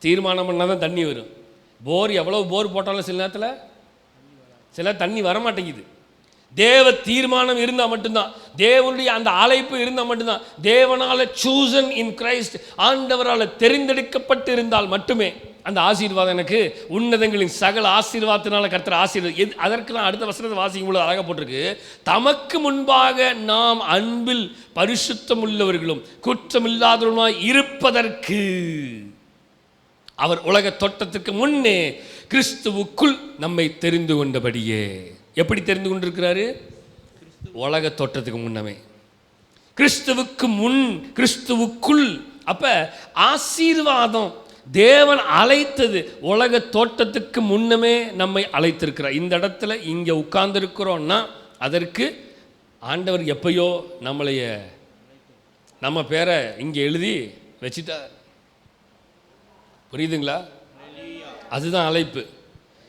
Speaker 1: தீர்மானம் பண்ணால் தான் தண்ணி வரும். எவ்வளோ போர் போட்டாலும் சில தண்ணி வரமாட்டேங்குது. தேவ தீர்மானம் இருந்தால் மட்டும்தான், தேவனுடைய அந்த அழைப்பு இருந்தால் மட்டும்தான், தேவனால் சூசன் இன் கிரைஸ்ட், ஆண்டவரால் தெரிந்தெடுக்கப்பட்டு இருந்தால் மட்டுமே அந்த ஆசீர்வாதம் எனக்கு உன்னதங்களின் சகல ஆசீர்வாதத்தினால கர்த்தர் ஆசீர்வாதம். அதற்கு நான் அடுத்த வசனத்தை வாசிக்கும் பொழுது அழகாக போட்டிருக்கு, தமக்கு முன்பாக நாம் அன்பில் பரிசுத்தம் உள்ளவர்களும் குற்றமில்லாதவர்களுமாய் இருப்பதற்கு அவர் உலக தோற்றத்திற்கு முன்னே கிறிஸ்துவுக்குள் நம்மை தெரிந்து கொண்டபடியே. எப்படி தெரிந்து கொண்டிருக்கிறாரு? உலக தோற்றத்துக்கு முன்னமே, கிறிஸ்துவுக்கு முன், கிறிஸ்துவுக்குள். அப்ப ஆசீர்வாதம்
Speaker 2: தேவன் அழைத்தது உலக தோட்டத்துக்கு முன்னமே நம்மை அழைத்திருக்கிறார். இந்த இடத்துல இங்கே உட்கார்ந்துருக்கிறோன்னா அதற்கு ஆண்டவர் எப்பயோ நம்ம பேரை இங்கே எழுதி வச்சுட்டார். புரியுதுங்களா? அதுதான் அழைப்பு.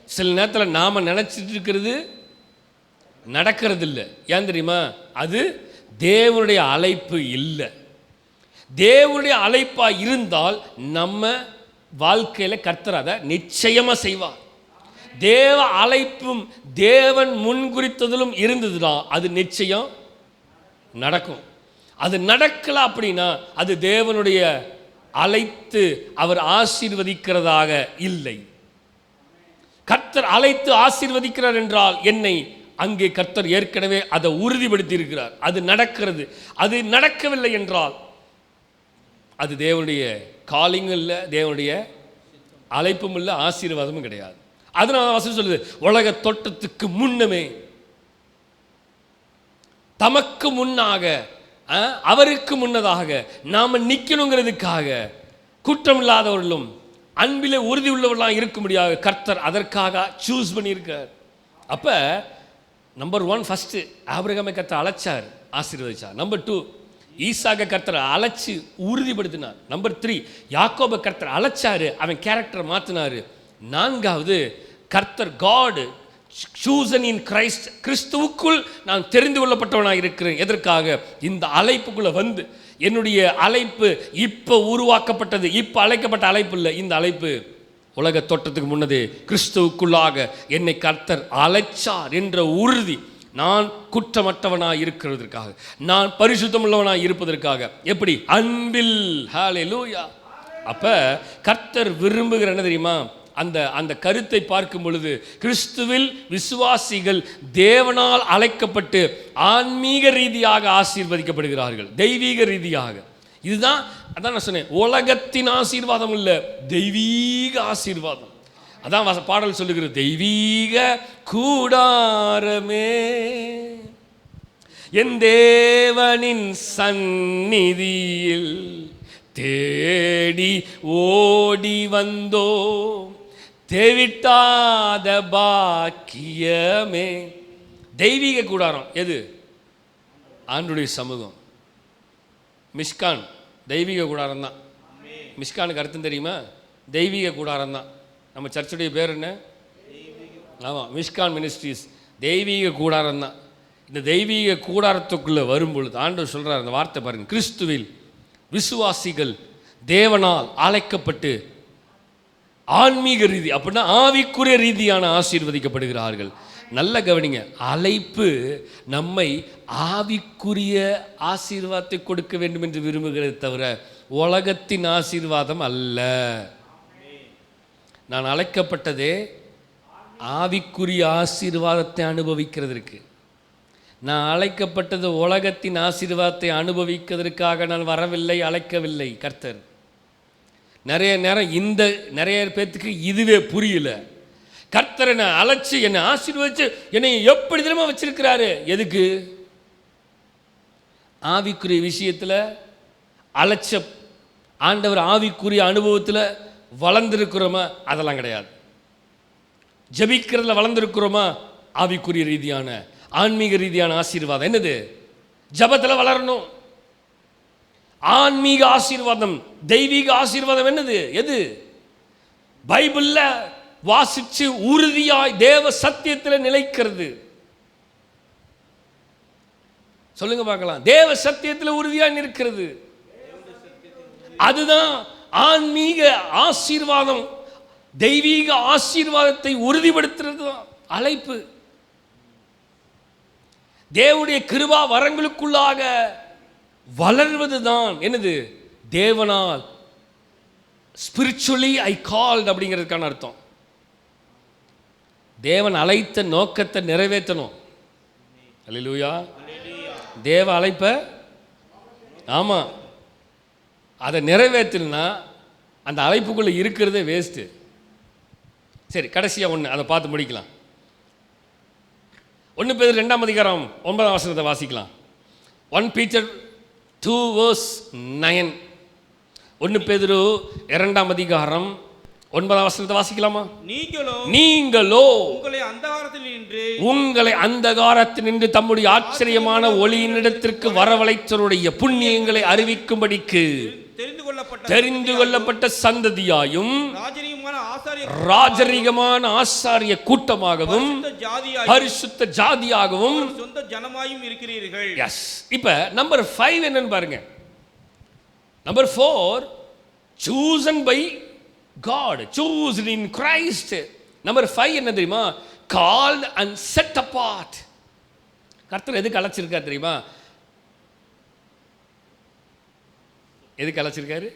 Speaker 2: சில நேரத்தில் நாம் நினச்சிட்டு இருக்கிறது நடக்கிறது இல்லை. ஏன் தெரியுமா? அது தேவனுடைய அழைப்பு இல்லை. தேவனுடைய அழைப்பாக இருந்தால் நம்ம வாழ்க்கையில் கர்த்தர் அதை நிச்சயமாக செய்வார். தேவ அழைப்பும் தேவன் முன்குறித்ததிலும் இருந்ததுன்னா அது நிச்சயம் நடக்கும். அது நடக்கல அப்படின்னா அது தேவனுடைய அழைத்து அவர் ஆசீர்வதிக்கிறதாக இல்லை. கர்த்தர் அழைத்து ஆசீர்வதிக்கிறார் என்றால் என்னை அங்கே கர்த்தர் ஏற்கனவே அதை உறுதிப்படுத்தி இருக்கிறார். அது நடக்கிறது. அது நடக்கவில்லை என்றால் அது தேவனுடைய காலிங்கும் இல்லை, தேவனுடைய அழைப்பும் இல்லை, ஆசீர்வாதமும் கிடையாது. அதனால வசனம் சொல்லுது, உலக தோட்டத்துக்கு முன்னமே தமக்கு முன்னாக அவருக்கு முன்னதாக நாம நிற்கணுங்கிறதுக்காக குற்றம் இல்லாதவர்களும் அன்பிலே உறுதி உள்ளவர்களாக இருக்கும்படியாக கர்த்தர் அதற்காக சூஸ் பண்ணியிருக்கார். அப்போ நம்பர் 1 ஃபஸ்ட்டு ஆபிரகாமை கர்த்தர் அழைச்சார், ஆசீர்வதிச்சார். நம்பர் 2 ஈசாக்க கர்த்தரை அழைச்சி உறுதிப்படுத்தினார். நம்பர் 3 யாக்கோபை கர்த்தர் அழைச்சாரு, அவன் கேரக்டரை மாற்றினார். 4வது கர்த்தர் காட் சூசன் இன் கிரைஸ்ட், கிறிஸ்துவுக்குள் நான் தெரிந்து கொள்ளப்பட்டவனாக இருக்கிறேன். எதற்காக? இந்த அழைப்புக்குள்ளே வந்து என்னுடைய அழைப்பு இப்போ உருவாக்கப்பட்டது, இப்போ அழைக்கப்பட்ட அழைப்பு இல்லை. இந்த அழைப்பு உலக தோட்டத்துக்கு முன்னதே கிறிஸ்துவுக்குள்ளாக என்னை கர்த்தர் அழைச்சார் என்ற உறுதி, நான் குற்றமற்றவனாக இருக்கிறதற்காக, நான் பரிசுத்தமுள்ளவனாக இருப்பதற்காக. எப்படி? அன்பில். ஹல்லேலூயா. அப்போ கர்த்தர் விரும்புகிற என்ன தெரியுமா? அந்த கருத்தை பார்க்கும் பொழுது கிறிஸ்துவில் விசுவாசிகள் தேவனால் அழைக்கப்பட்டு ஆன்மீக ரீதியாக ஆசீர்வதிக்கப்படுகிறார்கள், தெய்வீக ரீதியாக. இதுதான், அதான் நான் சொன்னேன், உலகத்தின் ஆசீர்வாதம் இல்லை, தெய்வீக ஆசீர்வாதம். அதான் பாடல் சொல்லுகிறது, தெய்வீக கூடாரமே என் தேவனின் சந்நிதியில் தேடி ஓடி வந்தோ தேவிட்டாத பாக்கியமே. தெய்வீக கூடாரம் எது? ஆண்டவருடைய சமூகம். மிஷ்கான் தெய்வீக கூடாரம் தான். மிஷ்கானுக்கு அர்த்தம் தெரியுமா? தெய்வீக கூடாரம் தான். நம்ம சர்ச்சுடைய பேர் என்ன? ஆமாம், மிஷ்கான் மினிஸ்ட்ரிஸ். தெய்வீக கூடாரம் தான். இந்த தெய்வீக கூடாரத்துக்குள்ளே வரும்பொழுது ஆண்டவர் சொல்கிறார், அந்த வார்த்தை பாருங்கள், கிறிஸ்துவில் விசுவாசிகள் தேவனால் அழைக்கப்பட்டு ஆன்மீக ரீதி, அப்படின்னா ஆவிக்குரிய ரீதியான ஆசீர்வதிக்கப்படுகிறார்கள். நல்ல கவனிங்க, அழைப்பு நம்மை ஆவிக்குரிய ஆசீர்வாதத்தை கொடுக்க வேண்டும் என்று விரும்புகிறது தவிர உலகத்தின் ஆசீர்வாதம் அல்ல. நான் அழைக்கப்பட்டதே ஆவிக்குரிய ஆசீர்வாதத்தை அனுபவிக்கிறதற்கு. நான் அழைக்கப்பட்டது உலகத்தின் ஆசீர்வாதத்தை அனுபவிக்கிறதுக்காக நான் வரவில்லை, அழைக்கவில்லை கர்த்தர். நிறைய நேரம் நிறைய பேர்த்துக்கு இதுவே புரியல. கர்த்தர் என்னை அழைச்சி என்னை ஆசீர்வதிச்சு என்னை எப்படி தினமா வச்சிருக்கிறாரு. எதுக்கு? ஆவிக்குரிய விஷயத்தில் அழைச்ச ஆண்டவர் ஆவிக்குரிய அனுபவத்தில் வளர்ந்துருக்கிறோமா? அதெல்லாம் கிடையாது. ஜபிக்கிறதுல வளர்ந்துருக்கிறோமா? ஆவிக்குரிய ரீதியான ஆன்மீக ரீதியான ஆசீர்வாதம் என்னது? ஜபத்தில் வளரணும். ஆன்மீக ஆசீர்வாதம், தெய்வீக ஆசீர்வாதம் என்னது? எது? பைபிள்ல வாசிச்சு உறுதியாய் தேவ சத்தியத்தில் நிலைக்கிறது. சொல்லுங்க பார்க்கலாம். தேவ சத்தியத்தில் உறுதியாய் நிற்கிறது. அதுதான் ஆன்மீக ஆசீர்வாதம். தெய்வீக ஆசீர்வாதத்தை உறுதிப்படுத்துறது தான் அழைப்பு. தேவனுடைய கிருபா வரங்களுக்குள்ளாக வளர்வது தான் என்னது? தேவனால் ஸ்பிரிச்சுவலி ஐ கால்ட் அப்படிங்கிறதுக்கான அர்த்தம். தேவன் அழைத்த நோக்கத்தை நிறைவேற்றணும். அல்லேலூயா. தேவ அழைப்ப, ஆமாம், அதை நிறைவேற்றணும்னா அந்த அழைப்புக்குள்ளே இருக்கிறதே வேஸ்ட்டு. சரி, கடைசியாக ஒன்று அதை பார்த்து முடிக்கலாம். 1 பேதுரு 2ஆம் அதிகாரம் 9ஆம் வசனத்தை வாசிக்கலாம். 1 Peter 2:9. 1 பேதுரு 2ஆம் அதிகாரம் 9ஆம் வசனத்தை வாசிக்கலாமா? நீங்களோ உங்களை அந்தகாரத்தினின்று தம்முடைய ஆச்சரியமான ஒளியினிடத்திற்கு வரவழைத்தவருடைய புண்ணியங்களை அறிவிக்கும்படிக்கு தெரிந்து கொள்ளப்பட்ட சந்ததியாயும் ராஜரீகமான ஆசாரிய கூட்டமாகவும் பரிசுத்த ஜாதியாகவும்
Speaker 3: சொந்த ஜனமாயும் இருக்கிறீர்கள்.
Speaker 2: எஸ். இப்ப நம்பர் 5 என்னன்னு பாருங்க. Number 4, chosen by God, chosen in Christ. Number 5 என்ன தெரியுமா? called and set apart. கர்த்தர் எதுக்கு அழைச்சிருக்கார் தெரியுமா? எதுக்கு அழைச்சிருக்காரு?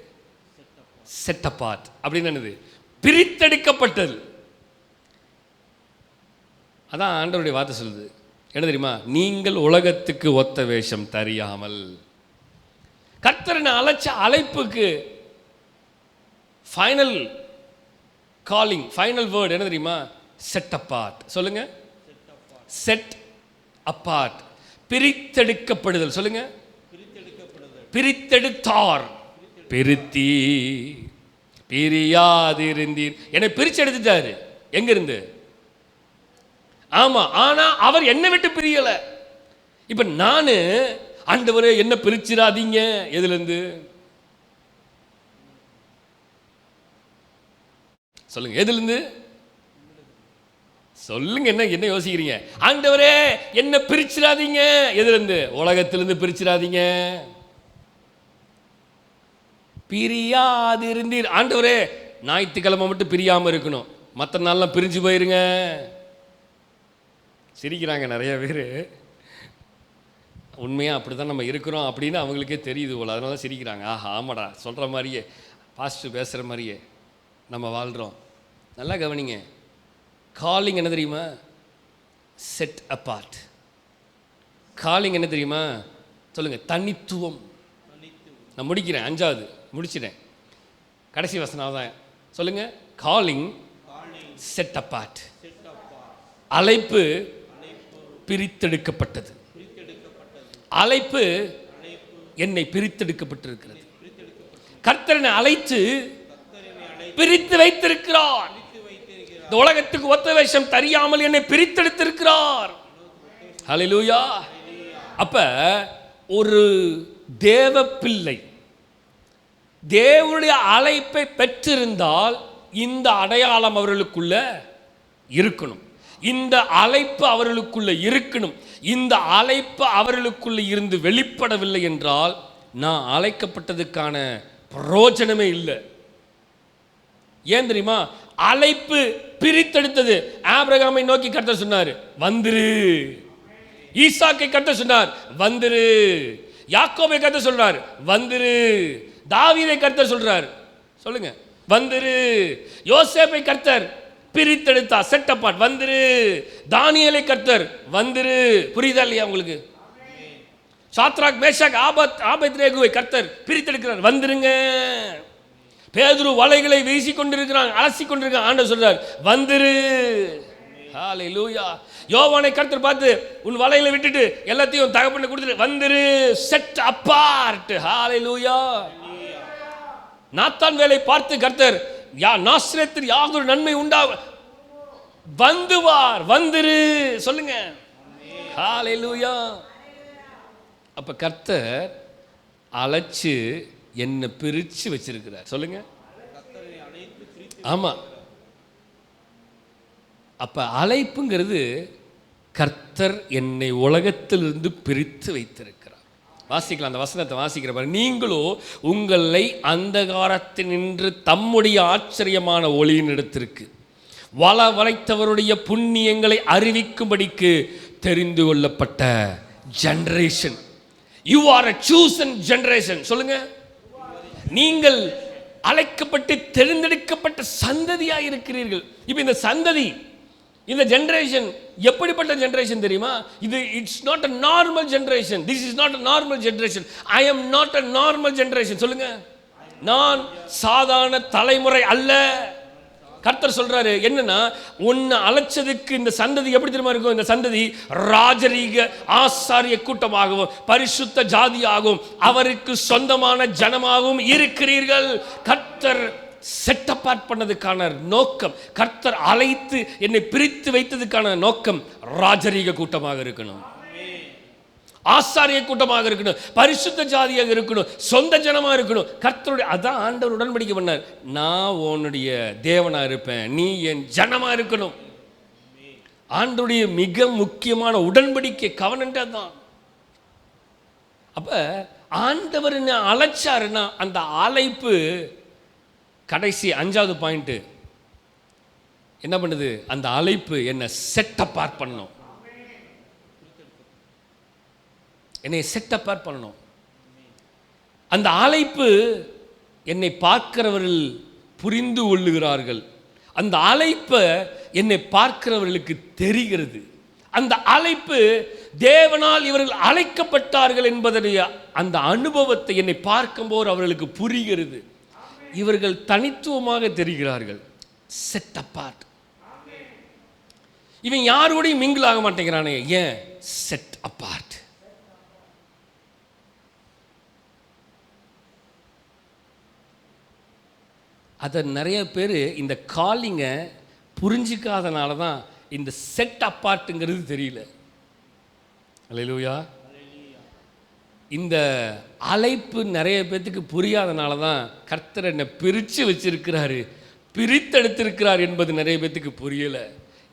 Speaker 2: செட் அபார்ட் அப்படின்னு என்னது? பிரித்தெடுக்கப்பட்டது. அதான் ஆண்டவருடைய வார்த்தை சொல்லுது. என்ன தெரியுமா? நீங்கள் உலகத்துக்கு ஒத்த வேஷம் தெரியாமல். கர்த்தரனை அழைச்ச அழைப்புக்கு ஃபைனல் காலிங், ஃபைனல் வேர்டு என்ன தெரியுமா? Set apart. சொல்லுங்க. செட் அபார்ட், பிரித்தெடுக்கப்படுதல். சொல்லுங்க. பிரித்தெடுத்தார். பிரித்தி பிரியாதிருந்தீர். என்னை பிரிச்சு எடுத்துட்டாரு. எங்க இருந்து? ஆமா, ஆனா அவர் என்னை விட்டு பிரியல. இப்ப நானு, ஆண்டவரே என்ன பிரிச்சிடாதீங்க. எதுல இருந்து? சொல்லுங்க. எதுல இருந்து சொல்லுங்க. என்ன யோசிக்கிறீங்க? ஆண்டவரே என்ன பிரிச்சிடாதீங்க. எதுல இருந்து? உலகத்திலிருந்து பிரிச்சிடாதீங்க. பிரியாதிருந்தீர். ஆண்டவரே ஞாயிற்றுக்கிழமை மட்டும் பிரியாம இருக்கணும், மற்ற நாள்லாம் பிரிஞ்சு போயிருங்க. சிரிக்கிறாங்க நிறைய பேர். உண்மையாக அப்படி தான் நம்ம இருக்கிறோம் அப்படின்னு அவங்களுக்கே தெரியுது போல, அதனால தான் சிரிக்கிறாங்க. ஆஹா, ஆமாடா, சொல்கிற மாதிரியே, பாஸ்டர் பேசுகிற மாதிரியே நம்ம வாழ்கிறோம். நல்லா கவனிங்க. காலிங் என்ன தெரியுமா? Set abort. காலிங் என்ன தெரியுமா? சொல்லுங்கள். தனித்துவம். நான் முடிக்கிறேன், 5வது முடிச்சிட்டேன். கடைசி வசனம் தான். சொல்லுங்க. Calling set apart. அழைப்பு பிரித்தெடுக்கப்பட்டது. அழைப்பு என்னை பிரித்தெடுக்கப்பட்டிருக்கிறது. கர்த்தரனை அழைத்து பிரித்து வைத்திருக்கிறார். இந்த உலகத்துக்கு ஒத்த வேஷம் தெரியாமல் என்னை பிரித்தெடுத்திருக்கிறார். ஹல்லேலூயா. அப்ப ஒரு தேவ பிள்ளை தேவனுடைய அழைப்பை பெற்றிருந்தால் இந்த அடையாளம் அவர்களுக்குள்ள இருக்கணும். இந்த அழைப்பு அவர்களுக்குள்ள இருக்கணும். இந்த அழைப்பு அவர்களுக்குள்ள இருந்து வெளிப்படவில்லை என்றால் நான் அழைக்கப்பட்டதுக்கான பிரயோஜனமே இல்லை. ஏன் தெரியுமா? அழைப்பு பிரித்தெடுத்தது. ஆபிரகாமை நோக்கி கர்த்தர் சொன்னார், வந்துரு. ஈசாக்கை கர்த்தர் சொன்னார், வந்துரு. யாக்கோபை கர்த்தர் சொல்றார், வந்துரு. தாவீதை கர்த்தர் சொல்றார், சொல்லுங்க, வந்துரு. யோசேப்பை கர்த்தர் பிரித்தெடுத்தா, செட் அபார்ட், வந்துரு. தானியேலை கர்த்தர் வந்துரு. புரியுதா இல்லையா உங்களுக்கு? சாத்ராக், மேஷாக், ஆபேத்நேகோவை கர்த்தர் பிரித்தெடுக்கிறார், வந்துருங்க. பேதுரு வலைகளை வீசி கொண்டிருக்கிறாங்க, அலசி கொண்டிருக்காங்க. ஆண்டவர் சொல்றார், வந்துரு. ஹல்லேலூயா. யோவானை கர்த்தர் பார்த்து, உன் வலையில விட்டுட்டு எல்லாத்தையும் தகப்பனை கொடுத்துட்டு வந்துரு. Set abort. ஹல்லேலூயா. நாத்தான் வேலை பார்த்து கர்த்தர், நாசரேத்தில் யாதொரு நன்மை உண்டாக வந்துவார், வந்துரு. சொல்லுங்க. ஹல்லேலூயா. அப்ப கர்த்தர் அழைச்சு என்ன பிரிச்சு வச்சிருக்கிறார். சொல்லுங்க. ஆமா. அப்ப அழைப்புங்கிறது கர்த்தர் என்னை உலகத்திலிருந்து பிரித்து வைத்திருக்கிறார். வாசிக்கலாம், அந்த வசனத்தை வாசிக்கிற பாரு. நீங்களோ உங்களை அந்தகாரத்தினின்று தம்முடைய ஆச்சரியமான ஒளியின் இடத்திற்கு வளைத்தவருடைய புண்ணியங்களை அறிவிக்கும்படிக்கு தெரிந்து கொள்ளப்பட்ட generation. You are a chosen generation. சொல்லுங்க. நீங்கள் அழைக்கப்பட்டு தேர்ந்தெடுக்கப்பட்ட சந்ததியாக இருக்கிறீர்கள். இப்போ இந்த சந்ததி, இந்த ஜெனரேஷன் எப்படிப்பட்ட ஜெனரேஷன் தெரியுமா? இது it's not a normal generation. This is not a normal generation. I am not a normal generation. சொல்லுங்க. நான் சாதாரண தலைமுறை அல்ல. கர்த்தர் சொல்றாரு என்னன்னா, உன்னை அழைச்சதுக்கு இந்த சந்ததி எப்படி தெரியுமா இருக்கும்? இந்த சந்ததி ராஜரீக ஆசாரிய கூட்டமாகவும் பரிசுத்த ஜாதியாகவும் அவருக்கு சொந்தமான ஜனமாகவும் இருக்கிறீர்கள். கர்த்தர் செட் அப்பார்ட் பண்ணதுக்கான நோக்கம், கர்த்தர் அழைத்து என்னை பிரித்து வைத்ததுக்கான நோக்கம் ராஜரீக கூட்டமாக இருக்கணும், ஆசாரிய கூட்டமாக இருக்கணும், பரிசுத்த ஜாதியாக இருக்கணும், சொந்த ஜனமாக இருக்கணும். கர்த்தருடைய அதான் ஆண்டவர் உடன்படிக்கை பண்ணார். நான் உன்னுடைய தேவனா இருப்பேன், நீ என் ஜனமா இருக்கணும். ஆண்டவருடைய மிக முக்கியமான உடன்படிக்கை கவனன்ட் தான். அப்ப ஆண்டவர் என்ன அழைச்சாருன்னா அந்த அழைப்பு கடைசி 5வது பாயிண்ட் என்ன பண்ணுது? அந்த அழைப்பு என்ன செட் அப்பார்ட் பண்ணணும், என்னை செட் அப்பார்ட் பண்ணணும். அந்த அழைப்பு என்னை பார்க்கிறவர்கள் புரிந்து கொள்ளுகிறார்கள். அந்த அழைப்பை என்னை பார்க்கிறவர்களுக்கு தெரிகிறது. அந்த அழைப்பு தேவனால் இவர்கள் அழைக்கப்பட்டார்கள் என்பதனுடைய அந்த அனுபவத்தை என்னை பார்க்கும்போது அவர்களுக்கு புரிகிறது. இவர்கள் தனித்துவமாக தெரிகிறார்கள். Set apart. இவன் யாரோடையும் மிங்கிள் ஆக மாட்டேங்கிறானே, ஏன்? Set apart. அதை நிறைய பேர் இந்த காலிங்கை புரிஞ்சிக்காதனால தான் இந்த செட் அப்பார்ட்டுங்கிறது தெரியல. அல்லேலூயா. இந்த அழைப்பு நிறைய பேர்த்துக்கு புரியாதனால தான் கர்த்தர் என்னை பிரித்து வச்சிருக்கிறாரு, பிரித்தெடுத்திருக்கிறார் என்பது நிறைய பேர்த்துக்கு புரியலை.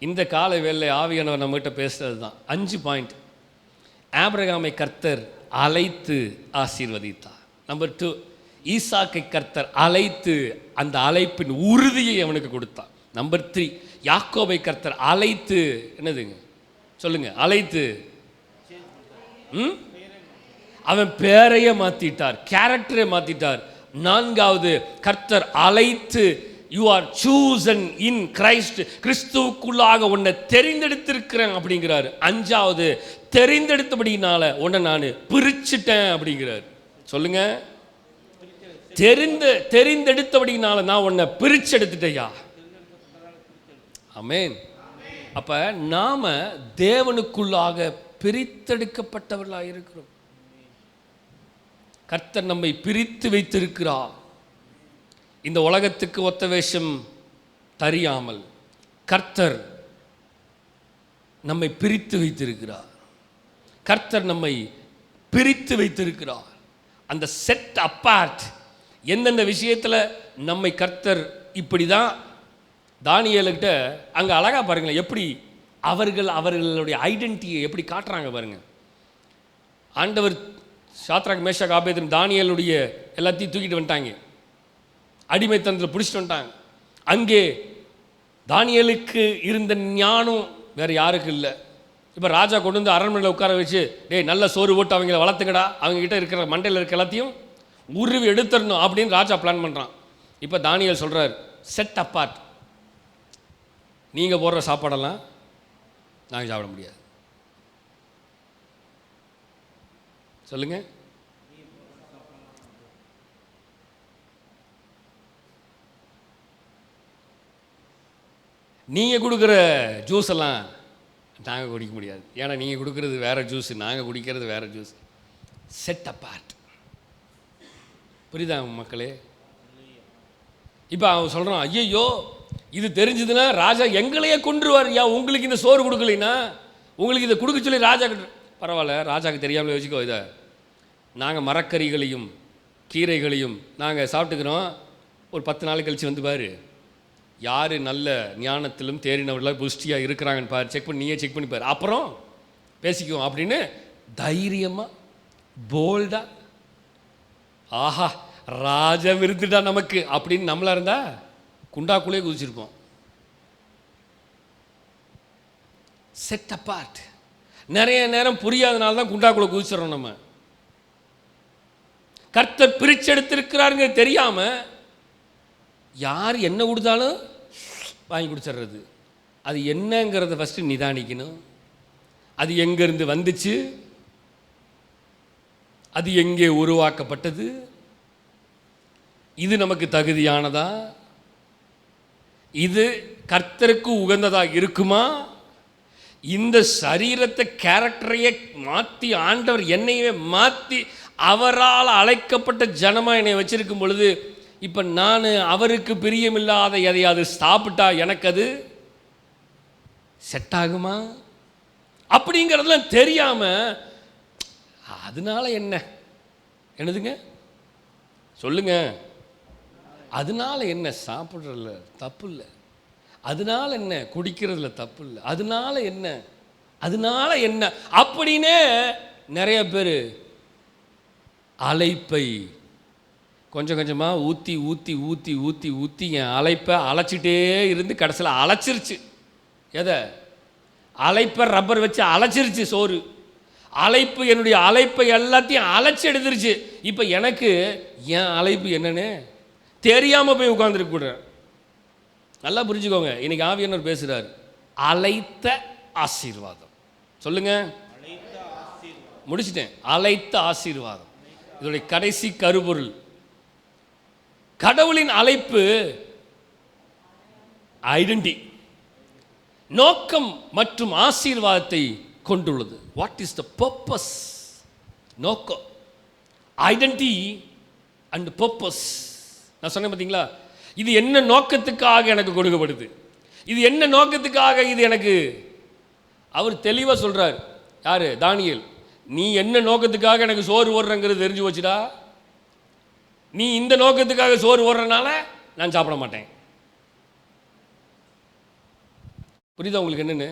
Speaker 2: இந்த கால வேளை ஆவியானவர் நம்மகிட்ட பேசுறது தான் 5 பாயிண்ட். ஆபிரகாமை கர்த்தர் அழைத்து ஆசீர்வதித்தார். நம்பர் 2, ஈசாக்கை கர்த்தர் அழைத்து அந்த அழைப்பின் உறுதியை அவனுக்கு கொடுத்தார். நம்பர் 3, யாக்கோபை கர்த்தர் அழைத்து என்னதுங்க சொல்லுங்க, அழைத்து அவன் பேரையே மாத்திட்டார், கேரக்டரை மாத்திட்டார். 4வது, கர்த்தர் அழைத்து you are chosen in Christ, கிறிஸ்துவுக்குள்ளாக உன்னை தெரிந்தெடுத்திருக்கிறேன் அப்படிங்கிறார். 5வது, தெரிந்தெடுத்தபடினால உன்னை நான் பிரிச்சுட்டேன் அப்படிங்கிறார். சொல்லுங்க, தெரிந்தெடுத்தபடினால நான் உன்னை பிரிச்செடுத்துட்டேயா. ஆமென். அப்ப நாம தேவனுக்குள்ளாக பிரித்தெடுக்கப்பட்டவர்களாக இருக்கிறோம். கர்த்தர் நம்மை பிரித்து வைத்திருக்கிறார். இந்த உலகத்துக்கு ஒத்த வேஷம் தெரியாமல் கர்த்தர் நம்மை பிரித்து வைத்திருக்கிறார். கர்த்தர் நம்மை பிரித்து வைத்திருக்கிறார். அந்த செட் அப்பார்ட் எந்தெந்த விஷயத்தில் நம்மை கர்த்தர் இப்படி தான் தானியேலுக்கிட்ட அங்கே அழகாக பாருங்களேன், எப்படி அவர்களுடைய ஐடென்டிட்டியை எப்படி காட்டுறாங்க பாருங்க. ஆண்டவர் சாத்ராக் மேஷாக் ஆபேத்நேகோ தானியேலுடைய எல்லாத்தையும் தூக்கிட்டு வந்துட்டாங்க, அடிமைத்தனத்தில் பிடிச்சிட்டு வந்துட்டாங்க. அங்கே தானியேலுக்கு இருந்த ஞானம் வேறு யாருக்கு இல்லை. இப்போ ராஜா கொண்டு வந்து அரண்மனையில் உட்கார வச்சு, டேய் நல்ல சோறு போட்டு அவங்கள வளர்த்துக்கடா, அவங்ககிட்ட இருக்கிற மண்டையில் இருக்க எல்லாத்தையும் உருவி எடுத்துடணும் அப்படின்னு ராஜா பிளான் பண்ணுறான். இப்போ தானியேல் சொல்கிறார், செட் அப்பார்ட், நீங்கள் போடுற சாப்பாடெல்லாம் நாங்கள் சாப்பிட முடியாது. சொல்லுங்க, நீங்கள் கொடுக்குற ஜூஸ் எல்லாம் நாங்கள் குடிக்க முடியாது, ஏன்னா நீங்கள் கொடுக்குறது வேறு ஜூஸ், நாங்கள் குடிக்கிறது வேறு ஜூஸ். Set apart. புரியுதா மக்களே? இப்போ அவன் சொல்கிறான், ஐயோ இது தெரிஞ்சதுன்னா ராஜா எங்களையே கொன்றுவார். உங்களுக்கு இந்த சோறு கொடுக்கலைன்னா உங்களுக்கு இதை கொடுக்க சொல்லி ராஜா பரவாயில்ல, ராஜாவுக்கு தெரியாமல் யோசிக்கோ, இதை நாங்கள் மரக்கறிகளையும் கீரைகளையும் நாங்கள் சாப்பிட்டுக்கிறோம், ஒரு 10 நாள் கழித்து வந்து பாரு யார் நல்ல ஞானத்திலும் தேறினவர்களாக புஷ்டியாக இருக்கிறாங்கன்னு பாரு, செக் பண்ணி நீயே செக் பண்ணி பாரு, அப்புறம் பேசிக்குவோம் அப்படின்னு தைரியமாக போல்டாக, ஆஹா ராஜா விருந்துடா நமக்கு அப்படின்னு நம்மளா இருந்தா குண்டாக்குள்ளே குதிச்சிருப்போம். Set apart. நிறைய நேரம் புரியாதனால தான் குண்டாக்குள்ள குதிச்சிடறோம். நம்ம கர்த்தர் பிரிச்செடுத்திருக்கிறாருங்க தெரியாம யார் என்ன கொடுத்தாலும் வாங்கி குடிச்சிடுறது. அது என்னங்கிறத ஃபஸ்ட்டு நிதானிக்கணும். அது எங்கேருந்து வந்துச்சு, அது எங்கே உருவாக்கப்பட்டது, இது நமக்கு தகுதியானதா, இது கர்த்தருக்கு உகந்ததாக இருக்குமா? இந்த சரீரத்தை கேரக்டரையே மாற்றி ஆண்டவர் என்னையே மாற்றி அவரால் அழைக்கப்பட்ட ஜனமாக என்னை வச்சிருக்கும் பொழுது இப்போ நான் அவருக்கு பிரியமில்லாத எதையாவது சாப்பிட்டா எனக்கு அது செட் ஆகுமா? அப்படிங்கிறதுலாம் தெரியாமல் அதனால என்ன என்னதுங்க சொல்லுங்க, அதனால என்ன சாப்பிட்றதுல தப்பு இல்லை, அதனால என்ன குடிக்கிறதுல தப்பு இல்லை, அதனால என்ன அப்படின்னே நிறைய பேர் அழைப்பை கொஞ்சம் கொஞ்சமாக ஊற்றி ஊற்றி ஊற்றி ஊற்றி ஊற்றி என் அழைப்பை அழைச்சிட்டே இருந்து கடைசியில் அழைச்சிருச்சு. எதை அழைப்பை ரப்பர் வச்சு அழைச்சிருச்சு சோறு. அழைப்பு என்னுடைய அழைப்பை எல்லாத்தையும் அழைச்சி எடுத்துருச்சு. இப்போ எனக்கு என் அழைப்பு என்னன்னு தெரியாமல் போய் உட்காந்துருக்க கூட. நல்லா புரிஞ்சுக்கோங்க. இன்னைக்கு ஆவியானவர் பேசுகிறார். அழைத்த ஆசீர்வாதம். சொல்லுங்க, முடிச்சிட்டேன். அழைத்த ஆசீர்வாதம் இதோடைய கடைசி கருப்பொருள். கடவுளின் அழைப்பு ஐடென்டி, நோக்கம் மற்றும் ஆசீர்வாதத்தை கொண்டுள்ளது. What is the purpose? நோக்கம், ஐடென்டி அண்ட் பர்பஸ். நான் சொன்னேன் பார்த்தீங்களா, இது என்ன நோக்கத்துக்காக எனக்கு கொடுக்கப்படுது, இது என்ன நோக்கத்துக்காக இது எனக்கு. அவர் தெளிவாக சொல்கிறார். யார்? தானியேல். நீ என்ன நோக்கத்துக்காக எனக்கு சோறு ஓடுறங்கிறது தெரிஞ்சு வச்சுடா. நீ இந்த நோக்கத்துக்காக சோறு ஓடுறனால நான் சாப்பிட மாட்டேன். புரியுதா உங்களுக்கு? என்னென்னு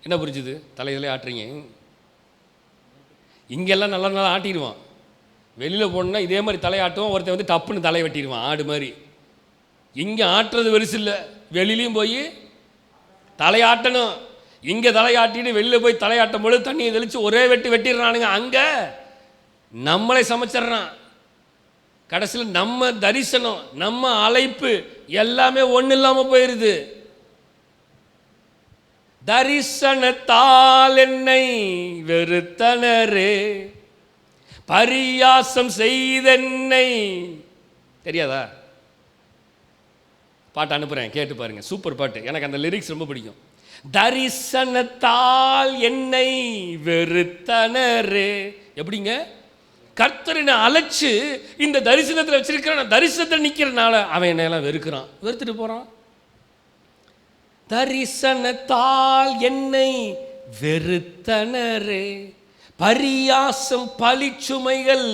Speaker 2: என்ன புரிஞ்சுது? தலையிலே ஆட்டுறீங்க. இங்கெல்லாம் நல்லா நல்லா ஆட்டிடுவான். வெளியில் போனால் இதே மாதிரி தலையாட்டுவான். ஒருத்தன் வந்து டப்புன்னு தலையை வெட்டிடுவான் ஆடு மாதிரி. இங்கே ஆட்டுறது பெருசு இல்லை, வெளியிலையும் போய் தலையாட்டணும். இங்கே தலையாட்டிட்டு வெளியில் போய் தலையாட்டும் பொழுது தண்ணியை தெளித்து ஒரே வெட்டிடுறானுங்க. அங்கே நம்மளை சமைச்சிட்றான். கடைசியில் நம்ம தரிசனம், நம்ம அழைப்பு எல்லாமே ஒன்றும் இல்லாமல் போயிடுது. தரிசனத்தால் என்னை வெறுத்தனரே, பரியாசம் செய்தென்னை. தெரியாதா? பாட்டு அனுப்புகிறேன், கேட்டு பாருங்க. சூப்பர் பாட்டு, எனக்கு அந்த லிரிக்ஸ் ரொம்ப பிடிக்கும். தரிசனத்தால் என்னை வெறுத்தனரே. எப்படிங்க? கர்த்தரினை அழைச்சு இந்த தரிசனத்தில் வச்சிருக்கிற, நான் தரிசனத்தில் நிற்கிறனால அவன் என்னையெல்லாம் வெறுக்கிறான், வெறுத்துட்டு போகிறான். தரிசனத்தால் என்னை வெறுத்தனரே, பரியாசம் பழிச்சுமைகள்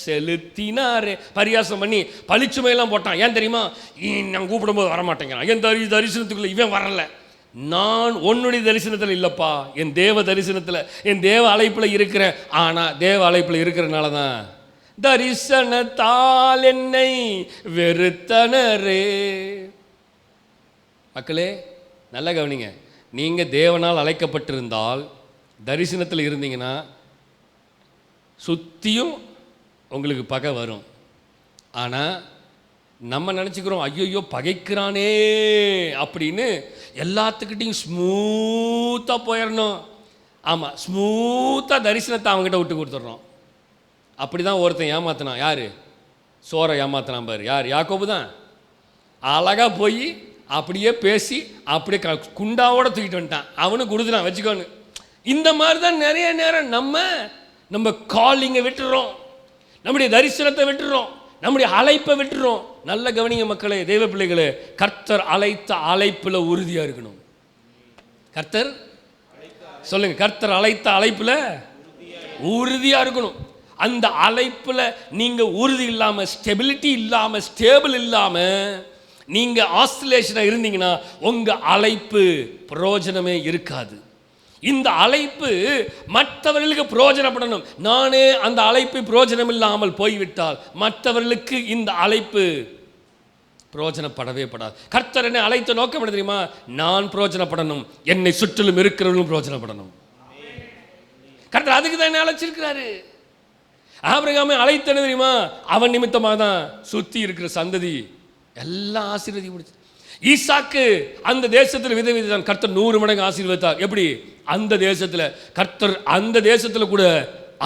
Speaker 2: செலுத்தினாரே. பரியாசம் பண்ணி பழிச்சுமையெல்லாம் போட்டான். ஏன் தெரியுமா? நான் கூப்பிடும்போது வரமாட்டேங்கிறான். என் தரிசனத்துக்குள்ள இவன் வரல. நான் உன்னுடைய தரிசனத்தில் இல்லைப்பா, என் தேவ தரிசனத்தில், என் தேவ அழைப்பில் இருக்கிறேன். ஆனால் தேவ அழைப்பில் இருக்கிறனால தான் தரிசனத்தால் என்னை வெறுத்தனரே. மக்களே நல்லா கவனிங்க. நீங்கள் தேவனால் அழைக்கப்பட்டிருந்தால், தரிசனத்தில் இருந்தீங்கன்னா சுற்றியும் உங்களுக்கு பகை வரும். ஆனால் நம்ம நினச்சிக்கிறோம், ஐயோ பகைக்கிறானே அப்படின்னு எல்லாத்துக்கிட்டையும் ஸ்மூத்தாக போயிடணும். ஆமாம், ஸ்மூத்தாக தரிசனத்தை அவங்ககிட்ட விட்டு கொடுத்துட்றோம். அப்படி தான் ஒருத்தன் ஏமாத்தினான். யார்? சோரை ஏமாத்தினான் பாரு. யார்? யாக்கோபு தான். அழகாக போய் அப்படியே பேசி அப்படியே குண்டாவோட தூக்கிட்டு வந்துட்டான். அவனு கொடுத்துட்டான், வச்சுக்கோன்னு. இந்த மாதிரி தான் நிறைய நேரம் நம்ம காலிங்கை விட்டுறோம், நம்முடைய தரிசனத்தை விட்டுறோம், நம்முடைய அழைப்பை விட்டுறோம். நல்ல கவனிங்க மக்களே, தெய்வ பிள்ளைகளே. கர்த்தர் அழைத்த அழைப்பில் உறுதியாக இருக்கணும். கர்த்தர் சொல்லுங்க, கர்த்தர் அழைத்த அழைப்பில் உறுதியாக இருக்கணும். அந்த அழைப்பில் நீங்கள் உறுதி இல்லாமல், ஸ்டெபிலிட்டி இல்லாமல், ஸ்டேபிள் இல்லாமல் நீங்கள் ஆஸ்திலேஷனாக இருந்தீங்கன்னா உங்கள் அழைப்பு பிரயோஜனமே இருக்காது. இந்த அழைப்பு மற்றவர்களுக்கு பிரயோஜனப்படணும். நானே அந்த அழைப்பு பிரயோஜனம் இல்லாமல் போய்விட்டால் மற்றவர்களுக்கு இந்த அழைப்பு பிரயோஜனப்படவே படாது. கர்த்தர் என்னை அழைத்த நோக்கம் என்ன தெரியுமா? நான் பிரயோஜனப்படணும், என்னை சுற்றிலும் இருக்கிறவர்களும் பிரயோஜனப்படணும். கர்த்தர் அதுக்கு தான் என்னை அழைச்சிருக்கிறாரு. ஆபிரகாமை அழைத்த என்ன தெரியுமா? அவன் நிமித்தமாக தான் சுற்றி இருக்கிற சந்ததி எல்லாம் ஆசீர்வதி முடிச்சு. ஈசாக்கு அந்த தேசத்தில் விதவிதான் கர்த்தர் 100 மடங்கு ஆசீர்வதித்தார். எப்படி? அந்த தேசத்தில் கர்த்தர் அந்த தேசத்தில் கூட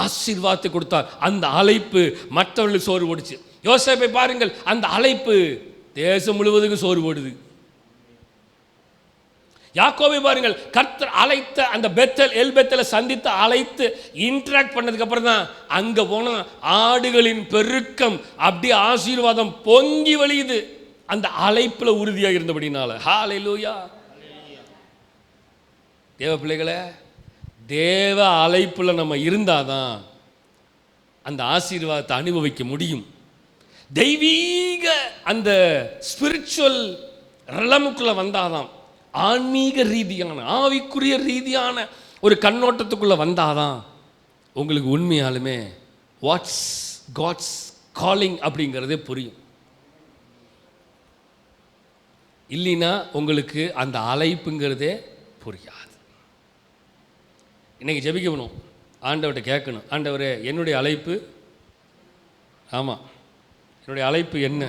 Speaker 2: ஆசீர்வாதத்தை கொடுத்தார். அந்த அழைப்பு மற்றவர்களுக்கு சோறு போடுச்சு. யோசேப்பை பாருங்கள், அந்த அழைப்பு தேசம் முழுவதுக்கும் சோறு போடுது. யாக்கோபை பாருங்கள், கர்த்தர் அழைத்த அந்த எல்பெத்தலை சந்தித்து அழைத்து இன்டராக்ட் பண்ணதுக்கு அப்புறம் தான் அங்க போன ஆடுகளின் பெருக்கம் அப்படியே ஆசீர்வாதம் பொங்கி வழியுது. அந்த அழைப்புல உறுதியாக இருந்தபடினால. ஹல்லேலூயா. தேவ பிள்ளைகளே, தேவ அழைப்புல நம்ம இருந்தாதான் அந்த ஆசீர்வாதத்தை அனுபவிக்க முடியும். தெய்வீக அந்த ஸ்பிரிச்சுவல் ரலமுக்குள்ள வந்தாதான், ஆன்மீக ரீதியான ஆவிக்குரிய ரீதியான ஒரு கண்ணோட்டத்துக்குள்ள வந்தாதான் உங்களுக்கு உண்மையாலுமே வாட்ஸ் காட்ஸ் காலிங் அப்படிங்கிறதே புரியும். இல்லைன்னா உங்களுக்கு அந்த அழைப்புங்கிறதே புரியாது. இன்னைக்கு ஜெபிக்கணும், ஆண்டவர்கிட்ட கேட்கணும், ஆண்டவரே என்னுடைய அழைப்பு, ஆமாம் என்னுடைய அழைப்பு என்ன,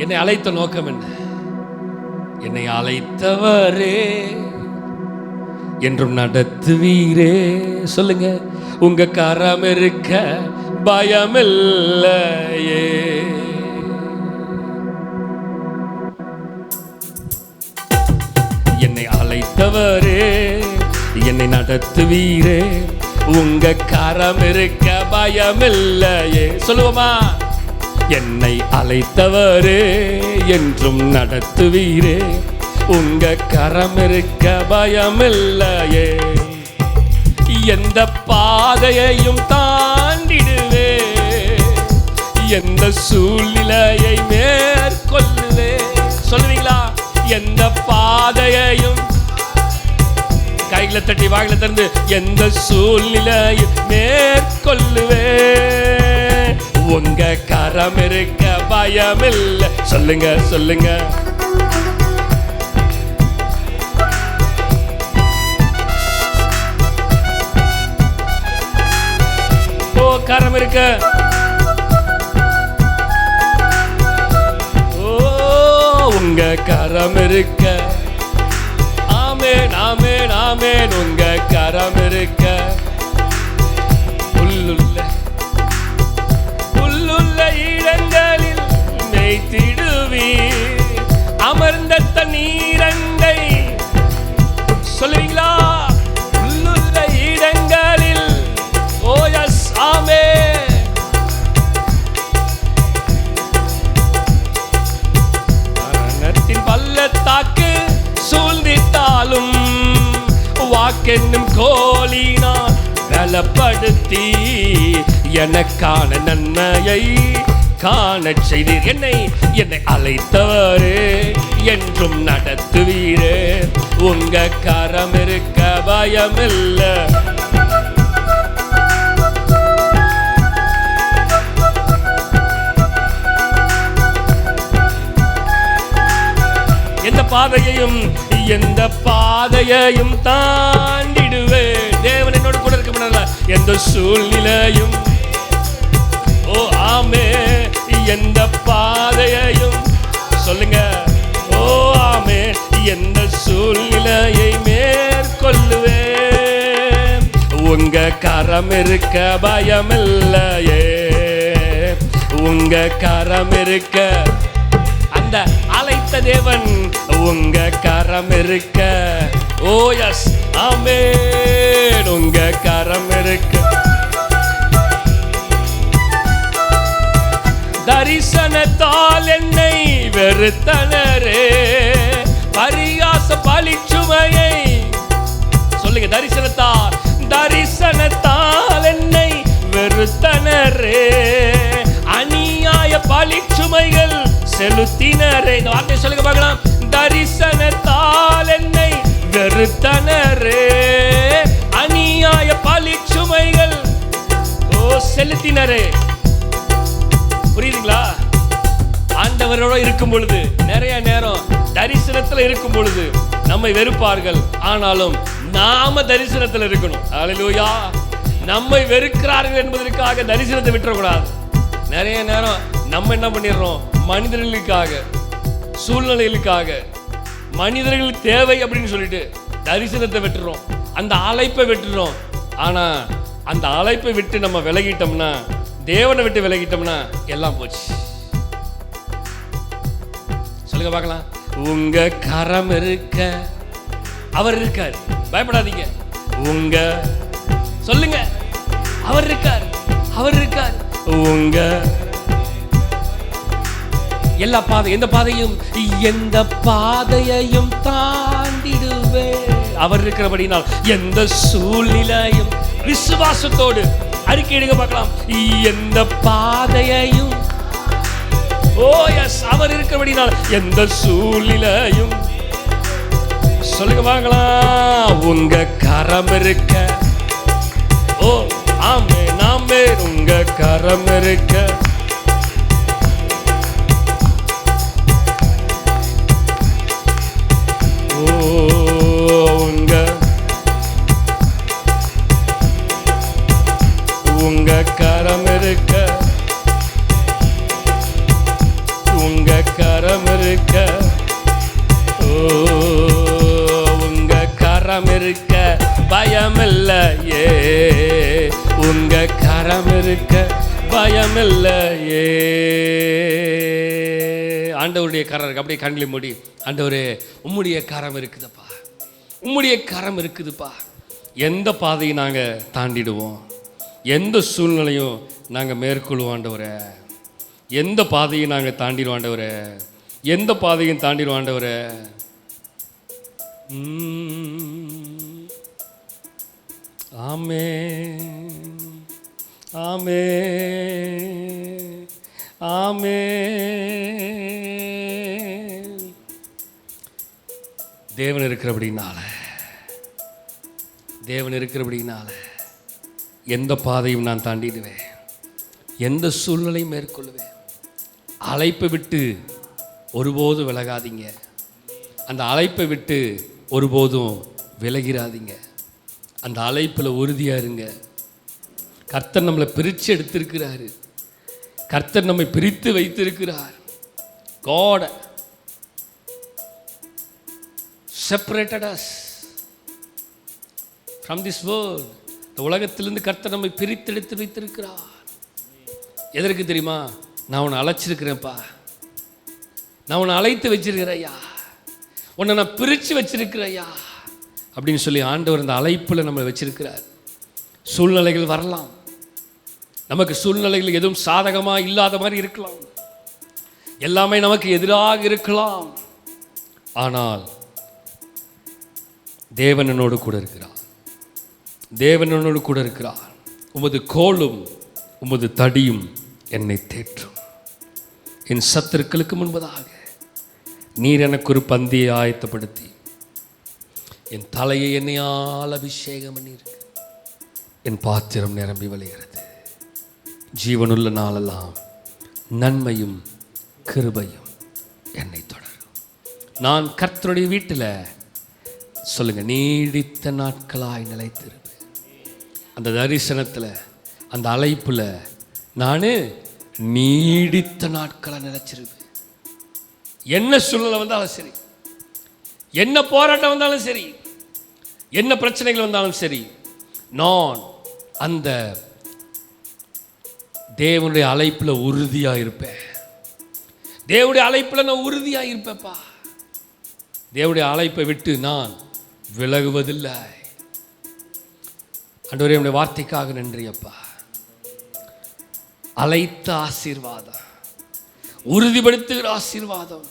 Speaker 2: என்னை அழைத்த நோக்கம் என்ன, என்னை அழைத்தவரே என்றும் நடத்துவீரே. சொல்லுங்க, உங்க கரம் இருக்க பயமில்லையே. என்னை அழைத்தவரே என்னை நடத்துவீரே, உங்க கரம் இருக்க பயமில்லையே. சொல்லுவோமா? என்னை அழைத்தவரே என்றும் நடத்துவீரே, உங்க கரம் இருக்க பயமில்லையே. எந்த பாதையையும் தாண்டிடுவே, எந்த சூழ்நிலையை மேற்கொள்ளுவே. சொல்லுவீங்களா? எந்த பாதையையும், கைகளை தட்டி வாயில திறந்து, எந்த சூழ்நிலையை மேற்கொள்ளுவே, உங்க கரம் இருக்க பயமில்லை. சொல்லுங்க சொல்லுங்க. ஓ கரம் இருக்க, உங்க கரம் இருக்க, ஆமென் ஆமென் ஆமென், உங்க கரம் இருக்க. புல்லுள்ள இடங்களில் மேய்த்திடுவீர், அமர்ந்த தண்ணீரண்டை. சொல்லுவீங்களா? புல்லுள்ள இடங்களில். ஓ எஸ், ஆமென். பள்ளத்தாக்கு சூழ்ந்திட்டாலும் வாக்கென்னும் கோலினால் பலப்படுத்தி எனக்கான நன்மையை காண செய்தீர். என்னை அழைத்தவரே என்றும் நடத்துவீரே, உங்க கரம் இருக்க பயமில்லை. எந்த பாதையையும் தாண்டிடுவே. தேவன் என்னோடு கூட இருக்க முடியல, எந்த சூழ்நிலையும். ஓ ஆமே, எந்த பாதையையும். சொல்லுங்க. ஓ ஆமே, எந்த சூழ்நிலையை மேற்கொள்ளுவே, உங்க கரம் இருக்க பயமில்லையே, உங்க கரம் இருக்க. அந்த அழைத்த தேவன் உங்க கரம் இருக்க. ஓ எஸ், ஆமென், உங்க கரம் இருக்க. தரிசனத்தால் என்னை வெறுத்தனரே, பரியாச பழிச்சுமையை. சொல்லுங்க, தரிசனத்தால் என்னை வெறுத்தனரே, அநியாய பழிச்சுமைகள் செலுத்தினரே. இந்த வார்த்தை சொல்லுங்க பார்க்கலாம். தரிசனத்தால் என்னை வெறுத்தனரே, அநியாய பழிச்சுமைகள் செலுத்தினரே. புரியுதுங்களா? ஆண்டவரோட இருக்கும் பொழுது, நிறைய நேரம் தரிசனத்துல இருக்கும் பொழுது நம்மை வெறுப்பார்கள், ஆனாலும் நாம தரிசனத்துல இருக்கணும். ஹல்லேலூயா. நம்மை வெறுக்கிறார்கள் என்பதற்காக தரிசனத்தை விட்டுறக்கூடாது. நிறைய நேரம் நம்ம என்ன பண்ணிடுறோம், மனிதர்களுக்காக, சூழ்நிலைகளுக்காக, மனிதர்கள் தேவை அப்படின்னு சொல்லிட்டு தரிசனத்தை விட்டுறோம், அந்த அழைப்பை விட்டுறோம். ஆனா அந்த அழைப்பை விட்டு நம்ம விலகிட்டோம்னா, தேவனை விட்டு விலகிட்டோம்னா எல்லாம் போச்சு. சொல்லுங்க பார்க்கலாம். உங்க கரம் இருக்க அவர் இருக்கார். பயப்படாதீங்க. உங்க சொல்லுங்க, அவர் இருக்கார், அவர் இருக்கார். உங்க எல்லா பாதை, எந்த பாதையும், எந்த பாதையையும் தாண்டிடுவே அவர் இருக்கிறபடினால். எந்த சூழ்நிலையும் விசுவாசத்தோடு அறிக்கையிடுங்க பார்க்கலாம். எந்த பாதையையும், ஓ எஸ், அவர் இருக்கிறபடினால் எந்த சூழ்நிலையும். சொல்லுங்க பார்க்கலாம். உங்க கரம் இருக்க, ஓ ஆமே நாமே, உங்க கரம் இருக்க. உங்க கரம் இருக்க, உங்க கரம் இருக்க, ஓ உங்க கரம் இருக்க பயமில்லையே, உங்க கரம் இருக்க பயமில்லையே. ஆண்டவருடைய கரம் இருக்கு. அப்படியே கண்களை மூடி, ஆண்டவரே உம்முடைய கரம் இருக்குதுப்பா, உம்முடைய கரம் இருக்குதுப்பா. எந்த பாதையை நாங்கள் தாண்டிடுவோம், எந்த சூழ்நிலையும் நாங்கள் மேற்கொள்வோம் ஆண்டவரே. எந்த பாதையும் நாங்கள் தாண்டிடுவோம் ஆண்டவரே, எந்த பாதையும் தாண்டிடுவோம் ஆண்டவரே. ஆமென் ஆமென் ஆமென். தேவன் இருக்கிறபடினால, தேவன் இருக்கிறபடினால எந்த பாதையும் நான் தாண்டிடுவேன், எந்த சூழ்நிலையும் மேற்கொள்ளுவேன். அழைப்பை விட்டு ஒருபோதும் விலகாதீங்க. அந்த அழைப்பை விட்டு ஒருபோதும் விலகிறாதீங்க. அந்த அழைப்பில் உறுதியாக இருங்க. கர்த்தர் நம்மளை பிரித்து எடுத்திருக்கிறாரு. கர்த்தர் நம்மை பிரித்து வைத்திருக்கிறார். God separated us from this world. இந்த உலகத்திலிருந்து கர்த்தர் நம்மை பிரித்தெடுத்து வைத்திருக்கிறார். எதற்கு தெரியுமா? நான் உன்னை அழைச்சிருக்கிறேன்ப்பா, நான் உன்னை அழைத்து வச்சிருக்கிறேயா, உன்னை நான் பிரித்து வச்சிருக்கிறேயா அப்படின்னு சொல்லி ஆண்டவர் அந்த அழைப்பில் நம்மளை வச்சிருக்கிறார். சூழ்நிலைகள் வரலாம், நமக்கு சூழ்நிலைகள் எதுவும் சாதகமாக இல்லாத மாதிரி இருக்கலாம், எல்லாமே நமக்கு எதிராக இருக்கலாம். ஆனால் தேவன் என்னோடு கூட இருக்கிறார், தேவன் என்னோடு கூட இருக்கிறார். உமது கோலும் உமது தடியும் என்னை தேற்றும். என் சத்துருக்களுக்கு முன்பதாக நீர் எனக்கு ஒரு பந்தியை ஆயத்தப்படுத்தி என் தலையை என்னையால் அபிஷேகம் பண்ணியிருக்கு. என் பாத்திரம் நிரம்பி வழிகிறது. ஜீவனுள்ள நாளெல்லாம் நன்மையும் கிருபையும் என்னை தொடரும். நான் கர்த்தருடைய வீட்டில், சொல்லுங்க, நீடித்த நாட்களாய் நிலைத்திருப்பேன். அந்த தரிசனத்தில், அந்த அழைப்பில் நான் நீடித்த நாட்களாக நிலைச்சிருப்பேன். என்ன சூழ்நிலை வந்தாலும் சரி, என்ன போராட்டம் வந்தாலும் சரி, என்ன பிரச்சனைகள் வந்தாலும் சரி, நான் அந்த தேவனுடைய அழைப்பில் உறுதியாக இருப்பேன். தேவனுடைய அழைப்பில் நான் உறுதியாக இருப்பேன்ப்பா. தேவனுடைய அழைப்பை விட்டு நான் விலகுவதில்லை. ஆண்டவரே, என்னுடைய வார்த்தைக்காக நன்றி அப்பா. அழைத்த ஆசீர்வாதம், உறுதிப்படுத்துகிற ஆசீர்வாதம்,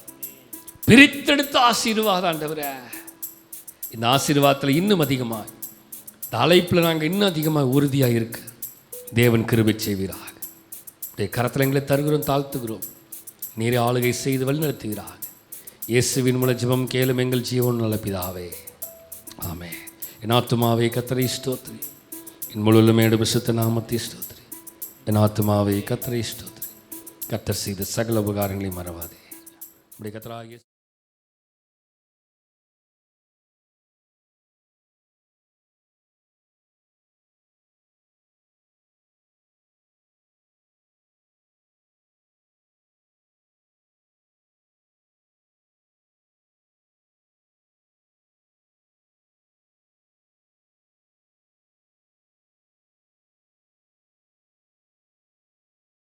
Speaker 2: பிரித்தெடுத்த ஆசீர்வாதம் ஆண்டவரே, இந்த ஆசீர்வாதத்தில் இன்னும் அதிகமாக, இந்த அழைப்பில் நாங்கள் இன்னும் அதிகமாக உறுதியாக இருக்க தேவன் கிருபை செய்வீராக. கரத்தில் எங்களை தருகிறோம், தாழ்த்துகிறோம். நீரை ஆளுகை செய்து வழிநடத்துகிறார். இயேசுவின் மூல ஜெபம் கேளும் எங்கள் ஜீவன் நல்ல பிதாவே, ஆமென். என் ஆத்துமாவே கர்த்தரை ஸ்தோத்திரி, என் முழுமையோடு விசுத்த நாமத்தை ஸ்தோத்திரி. என் ஆத்துமாவே கர்த்தரை ஸ்தோத்திரி. கர்த்தர் செய்த சகல உபகாரங்களை மறவாதே. கர்த்தராகிய